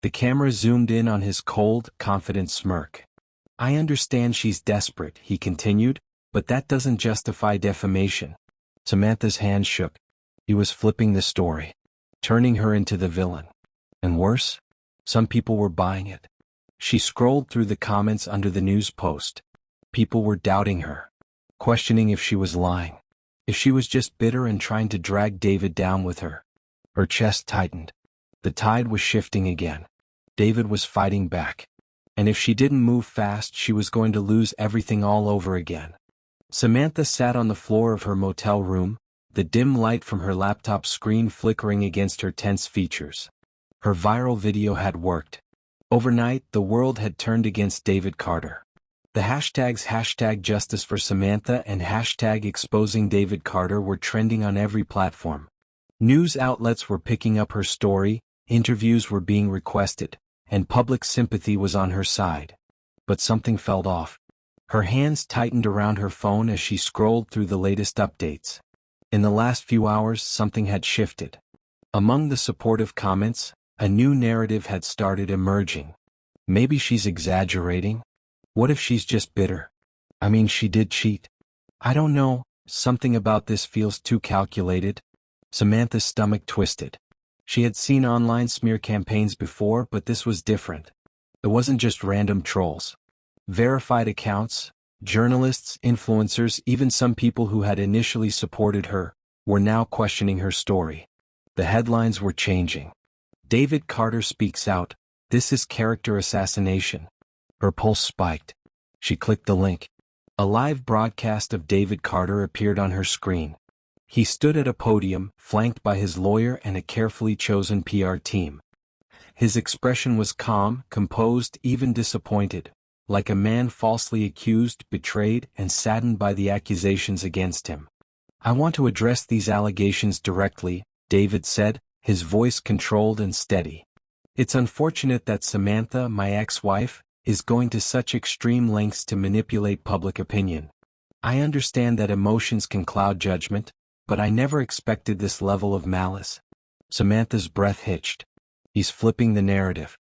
The camera zoomed in on his cold, confident smirk. I understand she's desperate, he continued, but that doesn't justify defamation. Samantha's hand shook. He was flipping the story, turning her into the villain. And worse, some people were buying it. She scrolled through the comments under the news post. People were doubting her, questioning if she was lying, if she was just bitter and trying to drag David down with her. Her chest tightened. The tide was shifting again. David was fighting back. And if she didn't move fast, she was going to lose everything all over again. Samantha sat on the floor of her motel room, the dim light from her laptop screen flickering against her tense features. Her viral video had worked. Overnight, the world had turned against David Carter. The hashtags #JusticeForSamantha and #ExposingDavidCarter were trending on every platform. News outlets were picking up her story, interviews were being requested, and public sympathy was on her side. But something felt off. Her hands tightened around her phone as she scrolled through the latest updates. In the last few hours, something had shifted. Among the supportive comments, a new narrative had started emerging. Maybe she's exaggerating? What if she's just bitter? I mean, she did cheat. I don't know, something about this feels too calculated. Samantha's stomach twisted. She had seen online smear campaigns before, but this was different. It wasn't just random trolls. Verified accounts, journalists, influencers, even some people who had initially supported her, were now questioning her story. The headlines were changing. David Carter speaks out, this is character assassination. Her pulse spiked. She clicked the link. A live broadcast of David Carter appeared on her screen. He stood at a podium, flanked by his lawyer and a carefully chosen PR team. His expression was calm, composed, even disappointed, like a man falsely accused, betrayed, and saddened by the accusations against him. I want to address these allegations directly, David said, his voice controlled and steady. It's unfortunate that Samantha, my ex-wife, is going to such extreme lengths to manipulate public opinion. I understand that emotions can cloud judgment, but I never expected this level of malice. Samantha's breath hitched. He's flipping the narrative.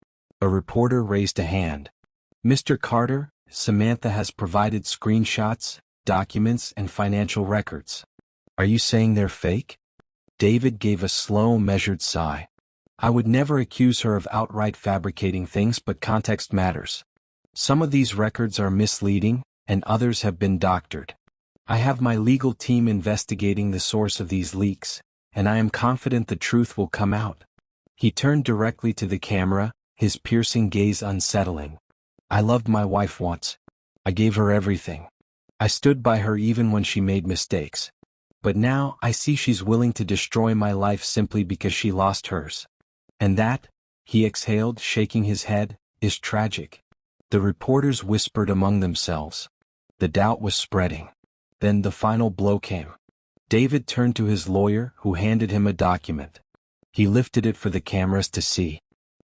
A reporter raised a hand. Mr. Carter, Samantha has provided screenshots, documents, and financial records. Are you saying they're fake? David gave a slow, measured sigh. I would never accuse her of outright fabricating things, but context matters. Some of these records are misleading, and others have been doctored. I have my legal team investigating the source of these leaks, and I am confident the truth will come out. He turned directly to the camera, his piercing gaze unsettling. I loved my wife once. I gave her everything. I stood by her even when she made mistakes. But now I see she's willing to destroy my life simply because she lost hers. And that, he exhaled, shaking his head, is tragic. The reporters whispered among themselves. The doubt was spreading. Then the final blow came. David turned to his lawyer, who handed him a document. He lifted it for the cameras to see.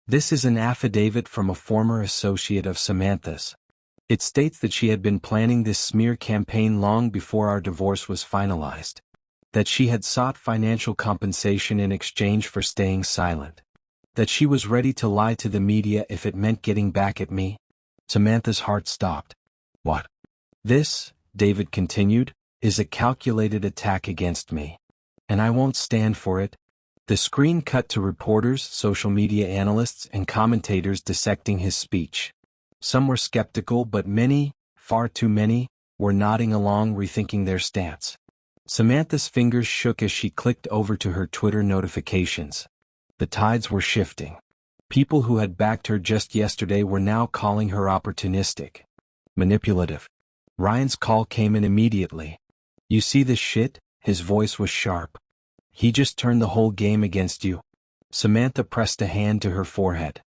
This is an affidavit from a former associate of Samantha's. It states that she had been planning this smear campaign long before our divorce was finalized. That she had sought financial compensation in exchange for staying silent. That she was ready to lie to the media if it meant getting back at me. Samantha's heart stopped. What? This, David continued, is a calculated attack against me. And I won't stand for it. The screen cut to reporters, social media analysts, and commentators dissecting his speech. Some were skeptical, but many, far too many, were nodding along, rethinking their stance. Samantha's fingers shook as she clicked over to her Twitter notifications. The tides were shifting. People who had backed her just yesterday were now calling her opportunistic, manipulative. Ryan's call came in immediately. You see this shit? His voice was sharp. He just turned the whole game against you. Samantha pressed a hand to her forehead.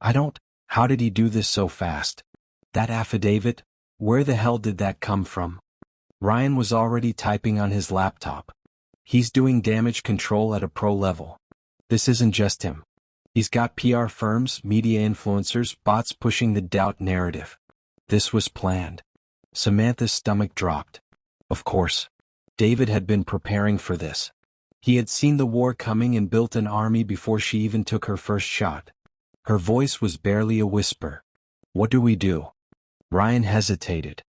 How did he do this so fast? That affidavit? Where the hell did that come from? Ryan was already typing on his laptop. He's doing damage control at a pro level. This isn't just him. He's got PR firms, media influencers, bots pushing the doubt narrative. This was planned. Samantha's stomach dropped. Of course. David had been preparing for this. He had seen the war coming and built an army before she even took her first shot. Her voice was barely a whisper. What do we do? Ryan hesitated.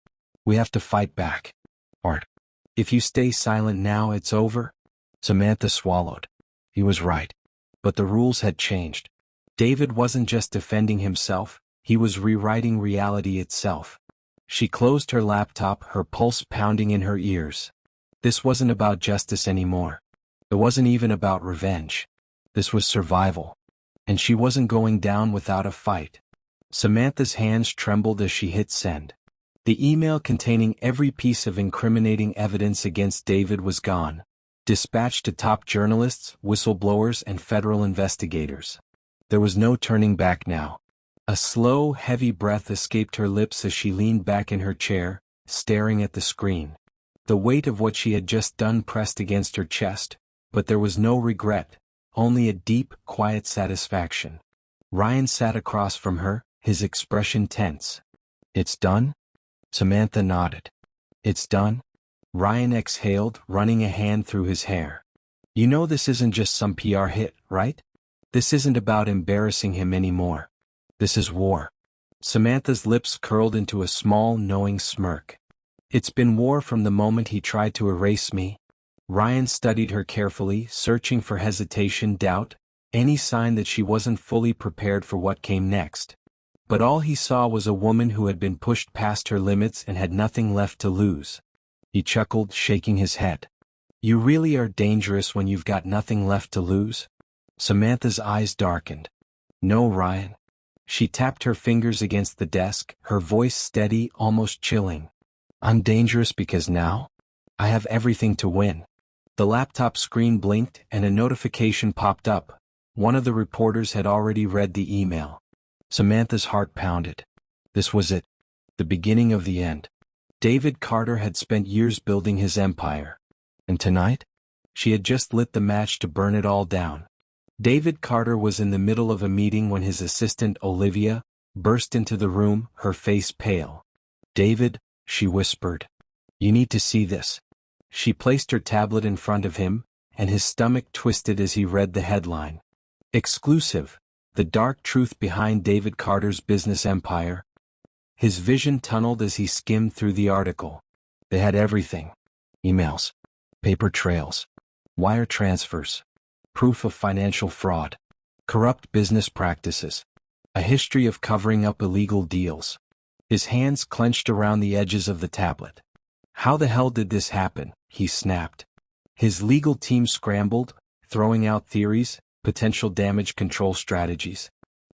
We have to fight back. Art. If you stay silent now, it's over. Samantha swallowed. He was right. But the rules had changed. David wasn't just defending himself, he was rewriting reality itself. She closed her laptop, her pulse pounding in her ears. This wasn't about justice anymore. It wasn't even about revenge. This was survival. And she wasn't going down without a fight. Samantha's hands trembled as she hit send. The email containing every piece of incriminating evidence against David was gone, dispatched to top journalists, whistleblowers, and federal investigators. There was no turning back now. A slow, heavy breath escaped her lips as she leaned back in her chair, staring at the screen. The weight of what she had just done pressed against her chest, but there was no regret, only a deep, quiet satisfaction. Ryan sat across from her, his expression tense. It's done? Samantha nodded. It's done? Ryan exhaled, running a hand through his hair. You know this isn't just some PR hit, right? This isn't about embarrassing him anymore. This is war. Samantha's lips curled into a small, knowing smirk. It's been war from the moment he tried to erase me. Ryan studied her carefully, searching for hesitation, doubt, any sign that she wasn't fully prepared for what came next. But all he saw was a woman who had been pushed past her limits and had nothing left to lose. He chuckled, shaking his head. You really are dangerous when you've got nothing left to lose? Samantha's eyes darkened. No, Ryan. She tapped her fingers against the desk, her voice steady, almost chilling. I'm dangerous because now I have everything to win. The laptop screen blinked and a notification popped up. One of the reporters had already read the email. Samantha's heart pounded. This was it. The beginning of the end. David Carter had spent years building his empire. And tonight? She had just lit the match to burn it all down. David Carter was in the middle of a meeting when his assistant Olivia burst into the room, her face pale. David, she whispered. You need to see this. She placed her tablet in front of him, and his stomach twisted as he read the headline. Exclusive. The dark truth behind David Carter's business empire. His vision tunneled as he skimmed through the article. They had everything. Emails. Paper trails. Wire transfers. Proof of financial fraud. Corrupt business practices. A history of covering up illegal deals. His hands clenched around the edges of the tablet. How the hell did this happen? He snapped. His legal team scrambled, throwing out theories, potential damage control strategies.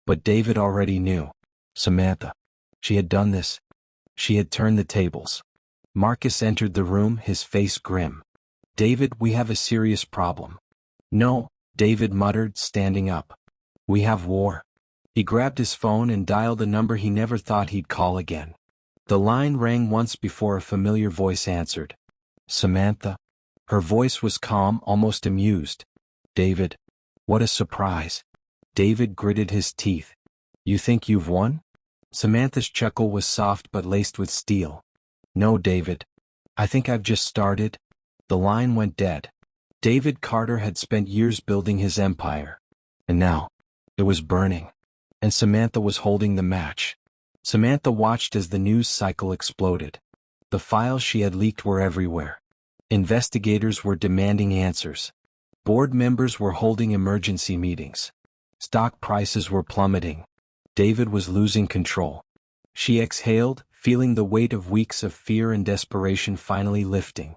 But David already knew. Samantha. She had done this. She had turned the tables. Marcus entered the room, his face grim. David, we have a serious problem. No, David muttered, standing up. We have war. He grabbed his phone and dialed a number he never thought he'd call again. The line rang once before a familiar voice answered. Samantha. Her voice was calm, almost amused. David. What a surprise. David gritted his teeth. You think you've won? Samantha's chuckle was soft but laced with steel. No, David. I think I've just started. The line went dead. David Carter had spent years building his empire. And now, it was burning. And Samantha was holding the match. Samantha watched as the news cycle exploded. The files she had leaked were everywhere. Investigators were demanding answers. Board members were holding emergency meetings. Stock prices were plummeting. David was losing control. She exhaled, feeling the weight of weeks of fear and desperation finally lifting.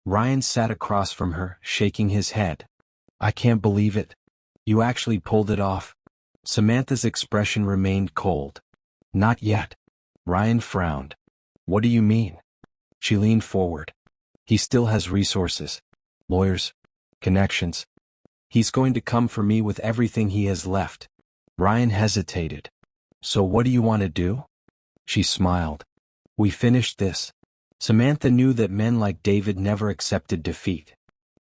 Ryan sat across from her, shaking his head. I can't believe it. You actually pulled it off. Samantha's expression remained cold. Not yet. Ryan frowned. What do you mean? She leaned forward. He still has resources. Lawyers. Connections. He's going to come for me with everything he has left. Ryan hesitated. So what do you want to do? She smiled. We finished this. Samantha knew that men like David never accepted defeat.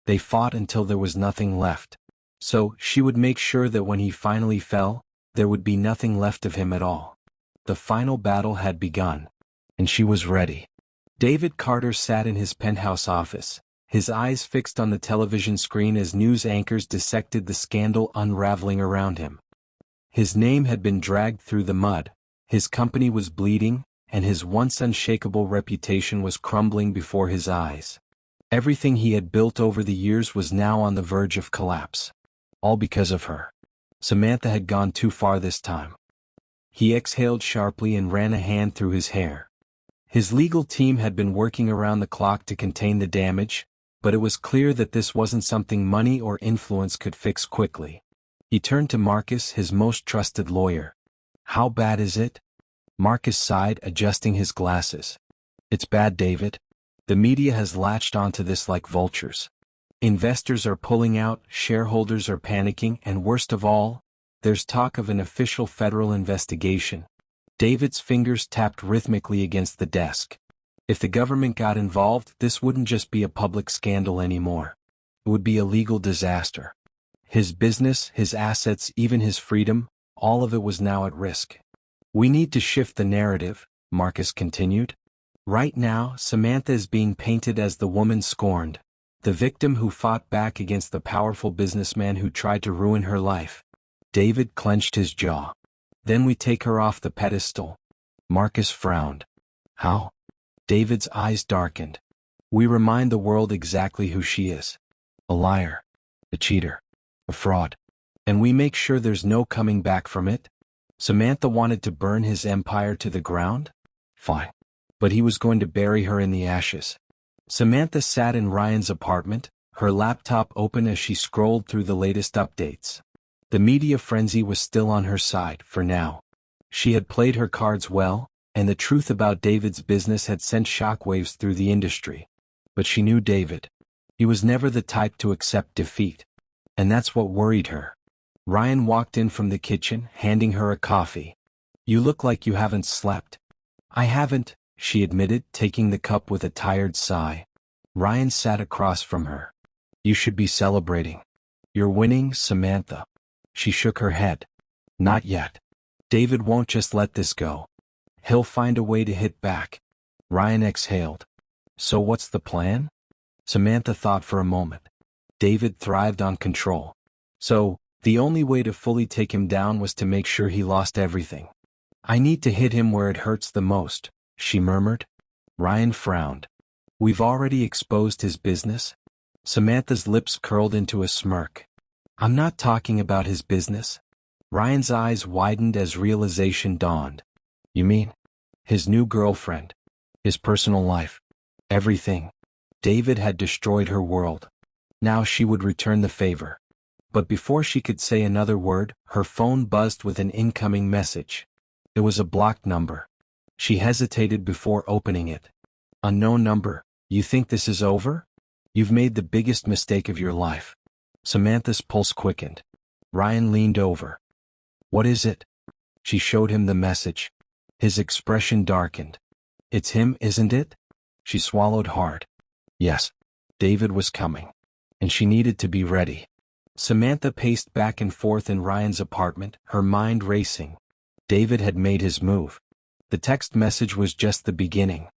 They fought until there was nothing left. So she would make sure that when he finally fell, there would be nothing left of him at all. The final battle had begun. And she was ready. David Carter sat in his penthouse office, his eyes fixed on the television screen as news anchors dissected the scandal unraveling around him. His name had been dragged through the mud, his company was bleeding, and his once unshakable reputation was crumbling before his eyes. Everything he had built over the years was now on the verge of collapse. All because of her. Samantha had gone too far this time. He exhaled sharply and ran a hand through his hair. His legal team had been working around the clock to contain the damage, but it was clear that this wasn't something money or influence could fix quickly. He turned to Marcus, his most trusted lawyer. "How bad is it?" Marcus sighed, adjusting his glasses. "It's bad, David. The media has latched onto this like vultures. Investors are pulling out, shareholders are panicking, and worst of all, there's talk of an official federal investigation." David's fingers tapped rhythmically against the desk. If the government got involved, this wouldn't just be a public scandal anymore. It would be a legal disaster. His business, his assets, even his freedom, all of it was now at risk. "We need to shift the narrative," Marcus continued. "Right now, Samantha is being painted as the woman scorned, the victim who fought back against the powerful businessman who tried to ruin her life." David clenched his jaw. "Then we take her off the pedestal." Marcus frowned. "How?" David's eyes darkened. "We remind the world exactly who she is. A liar. A cheater. A fraud. And we make sure there's no coming back from it." Samantha wanted to burn his empire to the ground? Fine. But he was going to bury her in the ashes. Samantha sat in Ryan's apartment, her laptop open as she scrolled through the latest updates. The media frenzy was still on her side, for now. She had played her cards well, and the truth about David's business had sent shockwaves through the industry. But she knew David. He was never the type to accept defeat. And that's what worried her. Ryan walked in from the kitchen, handing her a coffee. "You look like you haven't slept." "I haven't," she admitted, taking the cup with a tired sigh. Ryan sat across from her. "You should be celebrating. You're winning, Samantha." She shook her head. "Not yet. David won't just let this go. He'll find a way to hit back." Ryan exhaled. "So what's the plan?" Samantha thought for a moment. David thrived on control. So, the only way to fully take him down was to make sure he lost everything. "I need to hit him where it hurts the most," she murmured. Ryan frowned. "We've already exposed his business?" Samantha's lips curled into a smirk. "I'm not talking about his business." Ryan's eyes widened as realization dawned. "You mean? His new girlfriend? His personal life? Everything?" David had destroyed her world. Now she would return the favor. But before she could say another word, her phone buzzed with an incoming message. It was a blocked number. She hesitated before opening it. "Unknown number, you think this is over? You've made the biggest mistake of your life." Samantha's pulse quickened. Ryan leaned over. "What is it?" She showed him the message. His expression darkened. "It's him, isn't it?" She swallowed hard. Yes. David was coming. And she needed to be ready. Samantha paced back and forth in Ryan's apartment, her mind racing. David had made his move. The text message was just the beginning.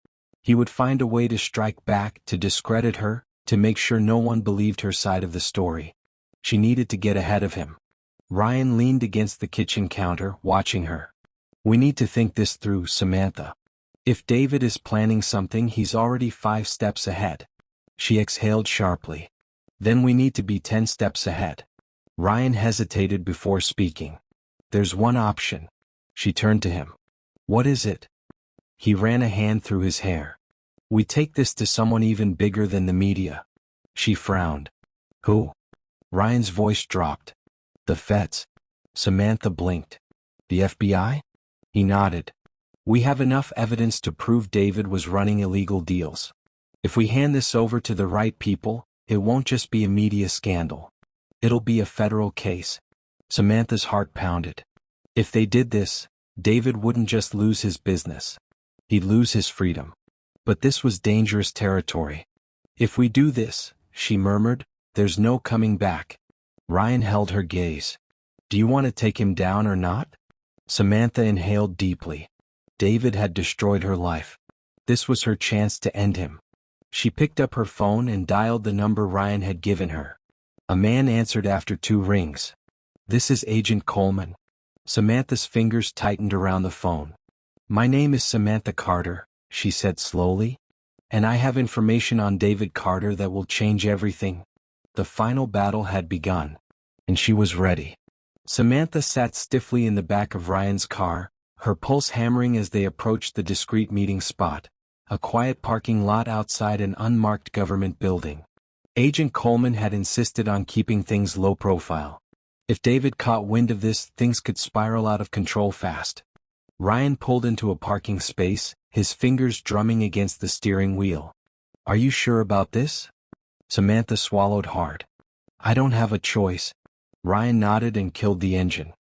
He would find a way to strike back, to discredit her, to make sure no one believed her side of the story. She needed to get ahead of him. Ryan leaned against the kitchen counter, watching her. "We need to think this through, Samantha. If David is planning something, he's already 5 steps ahead." She exhaled sharply. "Then we need to be 10 steps ahead." Ryan hesitated before speaking. "There's one option." She turned to him. "What is it?" He ran a hand through his hair. "We take this to someone even bigger than the media." She frowned. "Who?" Ryan's voice dropped. "The feds." Samantha blinked. "The FBI?" He nodded. "We have enough evidence to prove David was running illegal deals. If we hand this over to the right people, it won't just be a media scandal. It'll be a federal case." Samantha's heart pounded. If they did this, David wouldn't just lose his business. He'd lose his freedom. But this was dangerous territory. "If we do this," she murmured, "there's no coming back." Ryan held her gaze. "Do you want to take him down or not?" Samantha inhaled deeply. David had destroyed her life. This was her chance to end him. She picked up her phone and dialed the number Ryan had given her. A man answered after 2 rings. "This is Agent Coleman." Samantha's fingers tightened around the phone. "My name is Samantha Carter," she said slowly. "And I have information on David Carter that will change everything." The final battle had begun. And she was ready. Samantha sat stiffly in the back of Ryan's car, her pulse hammering as they approached the discreet meeting spot, a quiet parking lot outside an unmarked government building. Agent Coleman had insisted on keeping things low profile. If David caught wind of this, things could spiral out of control fast. Ryan pulled into a parking space, his fingers drumming against the steering wheel. "Are you sure about this?" Samantha swallowed hard. "I don't have a choice." Ryan nodded and killed the engine.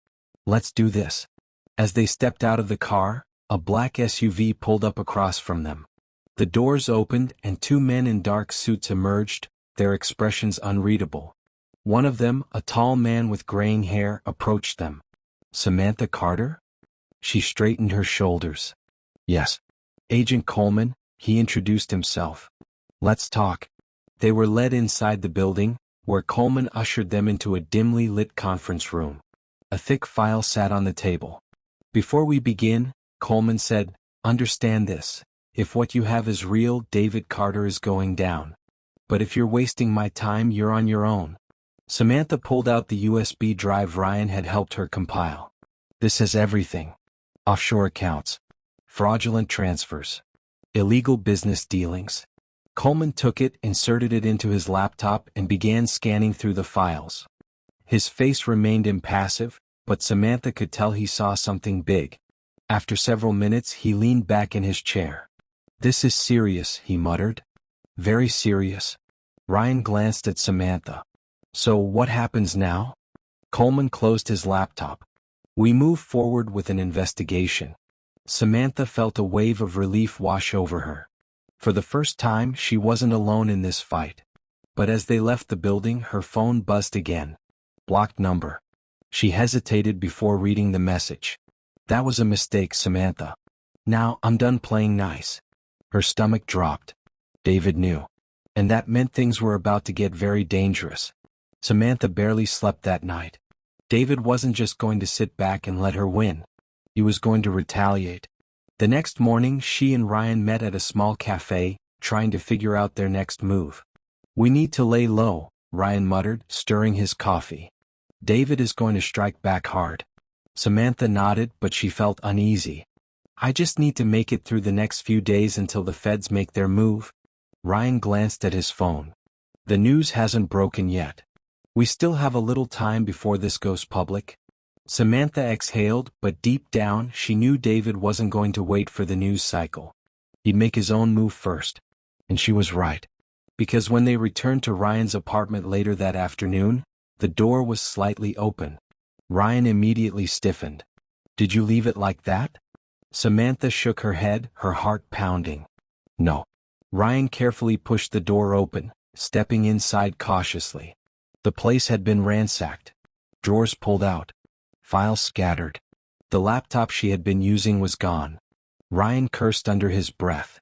"Let's do this." As they stepped out of the car, a black SUV pulled up across from them. The doors opened and 2 men in dark suits emerged, their expressions unreadable. One of them, a tall man with graying hair, approached them. "Samantha Carter?" She straightened her shoulders. "Yes. Agent Coleman," he introduced himself. "Let's talk." They were led inside the building, where Coleman ushered them into a dimly lit conference room. A thick file sat on the table. "Before we begin," Coleman said, "understand this. If what you have is real, David Carter is going down. But if you're wasting my time, you're on your own." Samantha pulled out the USB drive Ryan had helped her compile. "This has everything. Offshore accounts, fraudulent transfers, illegal business dealings." Coleman took it, inserted it into his laptop, and began scanning through the files. His face remained impassive, but Samantha could tell he saw something big. After several minutes, he leaned back in his chair. "This is serious," he muttered. "Very serious." Ryan glanced at Samantha. "So what happens now?" Coleman closed his laptop. "We move forward with an investigation." Samantha felt a wave of relief wash over her. For the first time, she wasn't alone in this fight. But as they left the building, her phone buzzed again. Blocked number. She hesitated before reading the message. "That was a mistake, Samantha. Now, I'm done playing nice." Her stomach dropped. David knew. And that meant things were about to get very dangerous. Samantha barely slept that night. David wasn't just going to sit back and let her win. He was going to retaliate. The next morning, she and Ryan met at a small cafe, trying to figure out their next move. "We need to lay low," Ryan muttered, stirring his coffee. "David is going to strike back hard." Samantha nodded, but she felt uneasy. "I just need to make it through the next few days until the feds make their move." Ryan glanced at his phone. "The news hasn't broken yet. We still have a little time before this goes public." Samantha exhaled, but deep down she knew David wasn't going to wait for the news cycle. He'd make his own move first. And she was right. Because when they returned to Ryan's apartment later that afternoon, the door was slightly open. Ryan immediately stiffened. "Did you leave it like that?" Samantha shook her head, her heart pounding. "No." Ryan carefully pushed the door open, stepping inside cautiously. The place had been ransacked. Drawers pulled out. Files scattered. The laptop she had been using was gone. Ryan cursed under his breath.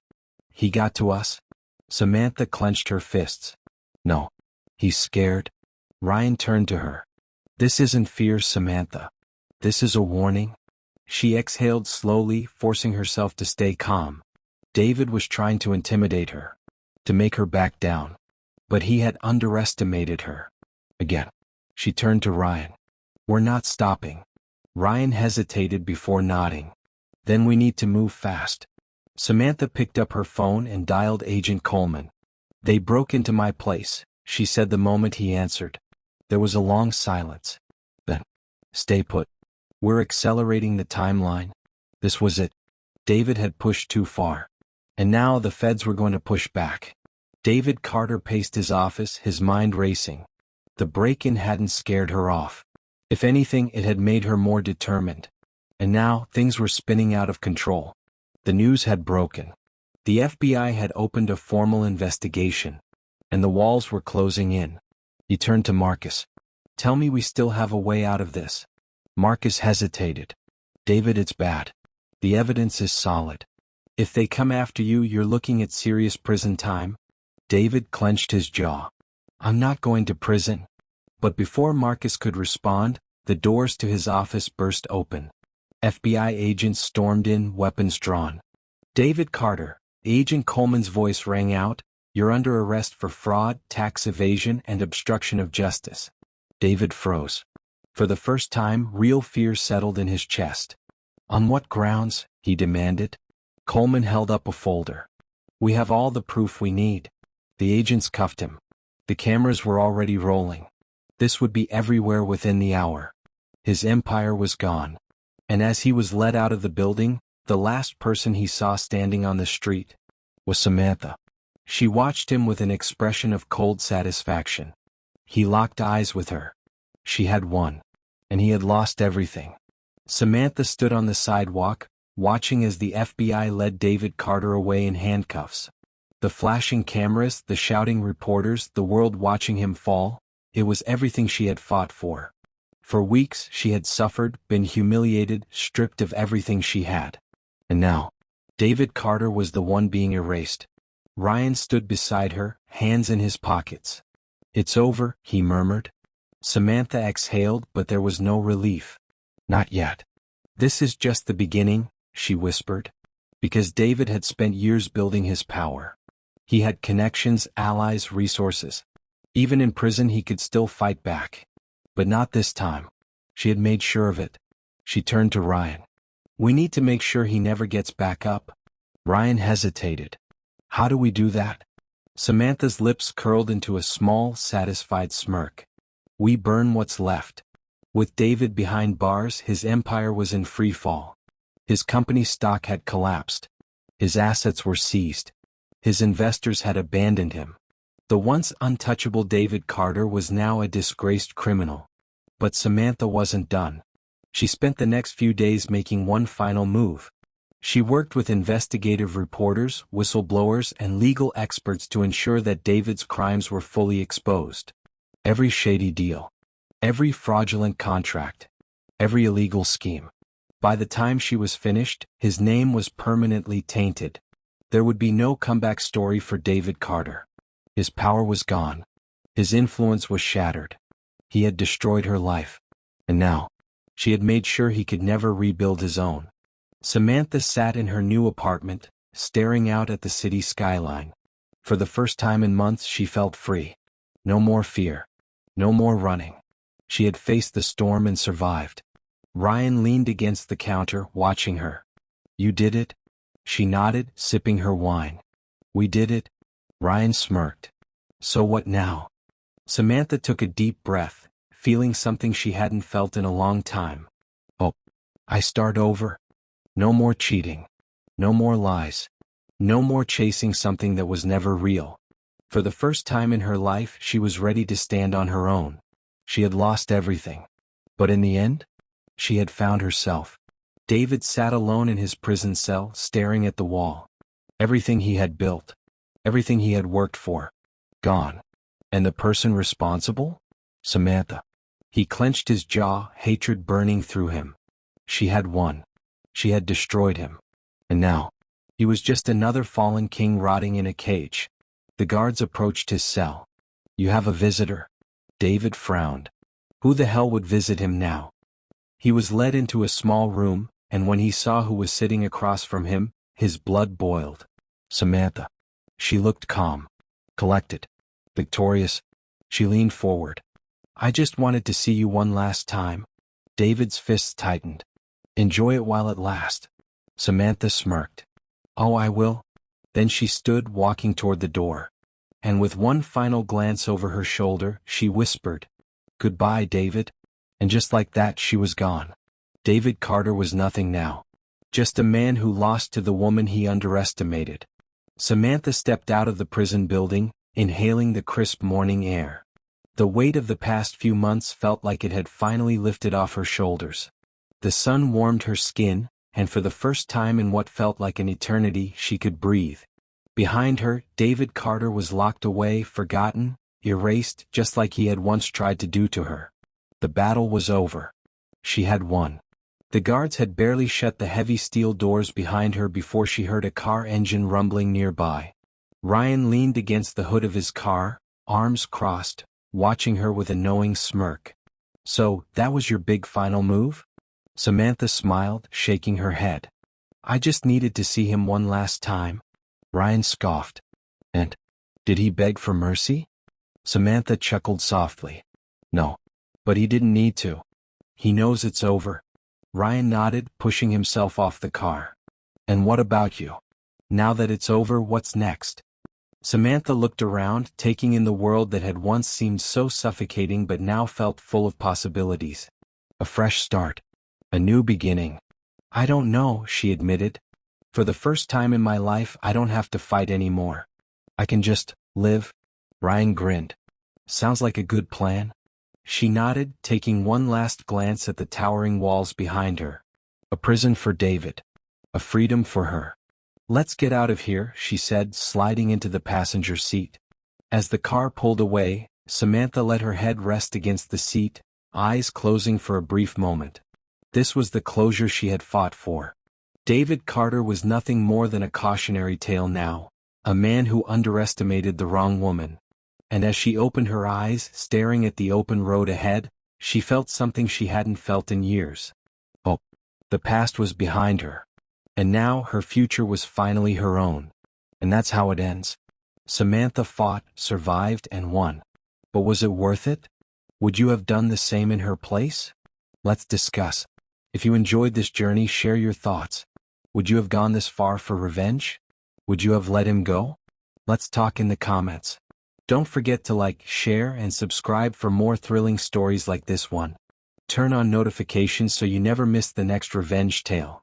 "He got to us?" Samantha clenched her fists. "No. He's scared." Ryan turned to her. "This isn't fear, Samantha. This is a warning." She exhaled slowly, forcing herself to stay calm. David was trying to intimidate her, to make her back down. But he had underestimated her. Again. She turned to Ryan. "We're not stopping." Ryan hesitated before nodding. "Then we need to move fast." Samantha picked up her phone and dialed Agent Coleman. "They broke into my place," she said the moment he answered. There was a long silence. Then, "Stay put. We're accelerating the timeline." This was it. David had pushed too far. And now the feds were going to push back. David Carter paced his office, his mind racing. The break-in hadn't scared her off. If anything, it had made her more determined. And now, things were spinning out of control. The news had broken. The FBI had opened a formal investigation. And the walls were closing in. He turned to Marcus. "Tell me we still have a way out of this." Marcus hesitated. "David, it's bad. The evidence is solid. If they come after you, you're looking at serious prison time. David clenched his jaw. I'm not going to prison. But before Marcus could respond, the doors to his office burst open. FBI agents stormed in, weapons drawn. David Carter, Agent Coleman's voice rang out, you're under arrest for fraud, tax evasion, and obstruction of justice. David froze. For the first time, real fear settled in his chest. On what grounds? He demanded. Coleman held up a folder. We have all the proof we need. The agents cuffed him. The cameras were already rolling. This would be everywhere within the hour. His empire was gone. And as he was led out of the building, the last person he saw standing on the street was Samantha. She watched him with an expression of cold satisfaction. He locked eyes with her. She had won. And he had lost everything. Samantha stood on the sidewalk, watching as the FBI led David Carter away in handcuffs. The flashing cameras, the shouting reporters, the world watching him fall, it was everything she had fought for. For weeks she had suffered, been humiliated, stripped of everything she had. And now, David Carter was the one being erased. Ryan stood beside her, hands in his pockets. It's over, he murmured. Samantha exhaled, but there was no relief. Not yet. This is just the beginning, she whispered. Because David had spent years building his power. He had connections, allies, resources. Even in prison he could still fight back. But not this time. She had made sure of it. She turned to Ryan. We need to make sure he never gets back up. Ryan hesitated. How do we do that? Samantha's lips curled into a small, satisfied smirk. We burn what's left. With David behind bars, his empire was in free fall. His company's stock had collapsed. His assets were seized. His investors had abandoned him. The once untouchable David Carter was now a disgraced criminal. But Samantha wasn't done. She spent the next few days making one final move. She worked with investigative reporters, whistleblowers, and legal experts to ensure that David's crimes were fully exposed. Every shady deal. Every fraudulent contract. Every illegal scheme. By the time she was finished, his name was permanently tainted. There would be no comeback story for David Carter. His power was gone. His influence was shattered. He had destroyed her life. And now, she had made sure he could never rebuild his own. Samantha sat in her new apartment, staring out at the city skyline. For the first time in months she felt free. No more fear. No more running. She had faced the storm and survived. Ryan leaned against the counter, watching her. You did it? She nodded, sipping her wine. We did it? Ryan smirked. So what now? Samantha took a deep breath, feeling something she hadn't felt in a long time. Oh, I start over? No more cheating. No more lies. No more chasing something that was never real. For the first time in her life, she was ready to stand on her own. She had lost everything. But in the end, she had found herself. David sat alone in his prison cell, staring at the wall. Everything he had built. Everything he had worked for. Gone. And the person responsible? Samantha. He clenched his jaw, hatred burning through him. She had won. She had destroyed him. And now, he was just another fallen king rotting in a cage. The guards approached his cell. You have a visitor? David frowned. Who the hell would visit him now? He was led into a small room, and when he saw who was sitting across from him, his blood boiled. Samantha. She looked calm, collected, victorious. She leaned forward. I just wanted to see you one last time. David's fists tightened. Enjoy it while it lasts. Samantha smirked. Oh, I will. Then she stood, walking toward the door. And with one final glance over her shoulder, she whispered, Goodbye, David. And just like that, she was gone. David Carter was nothing now. Just a man who lost to the woman he underestimated. Samantha stepped out of the prison building, inhaling the crisp morning air. The weight of the past few months felt like it had finally lifted off her shoulders. The sun warmed her skin, and for the first time in what felt like an eternity, she could breathe. Behind her, David Carter was locked away, forgotten, erased, just like he had once tried to do to her. The battle was over. She had won. The guards had barely shut the heavy steel doors behind her before she heard a car engine rumbling nearby. Ryan leaned against the hood of his car, arms crossed, watching her with a knowing smirk. "So, that was your big final move?" Samantha smiled, shaking her head. "I just needed to see him one last time." Ryan scoffed. "And did he beg for mercy?" Samantha chuckled softly. "No. But he didn't need to. He knows it's over." Ryan nodded, pushing himself off the car. "And what about you? Now that it's over, what's next?" Samantha looked around, taking in the world that had once seemed so suffocating but now felt full of possibilities. A fresh start. A new beginning. "I don't know," she admitted. "For the first time in my life, I don't have to fight anymore. I can just live." Ryan grinned. "Sounds like a good plan." She nodded, taking one last glance at the towering walls behind her. A prison for David. A freedom for her. "Let's get out of here," she said, sliding into the passenger seat. As the car pulled away, Samantha let her head rest against the seat, eyes closing for a brief moment. This was the closure she had fought for. David Carter was nothing more than a cautionary tale now, a man who underestimated the wrong woman. And as she opened her eyes, staring at the open road ahead, she felt something she hadn't felt in years. Oh, the past was behind her. And now her future was finally her own. And that's how it ends. Samantha fought, survived, and won. But was it worth it? Would you have done the same in her place? Let's discuss. If you enjoyed this journey, share your thoughts. Would you have gone this far for revenge? Would you have let him go? Let's talk in the comments. Don't forget to like, share, and subscribe for more thrilling stories like this one. Turn on notifications so you never miss the next revenge tale.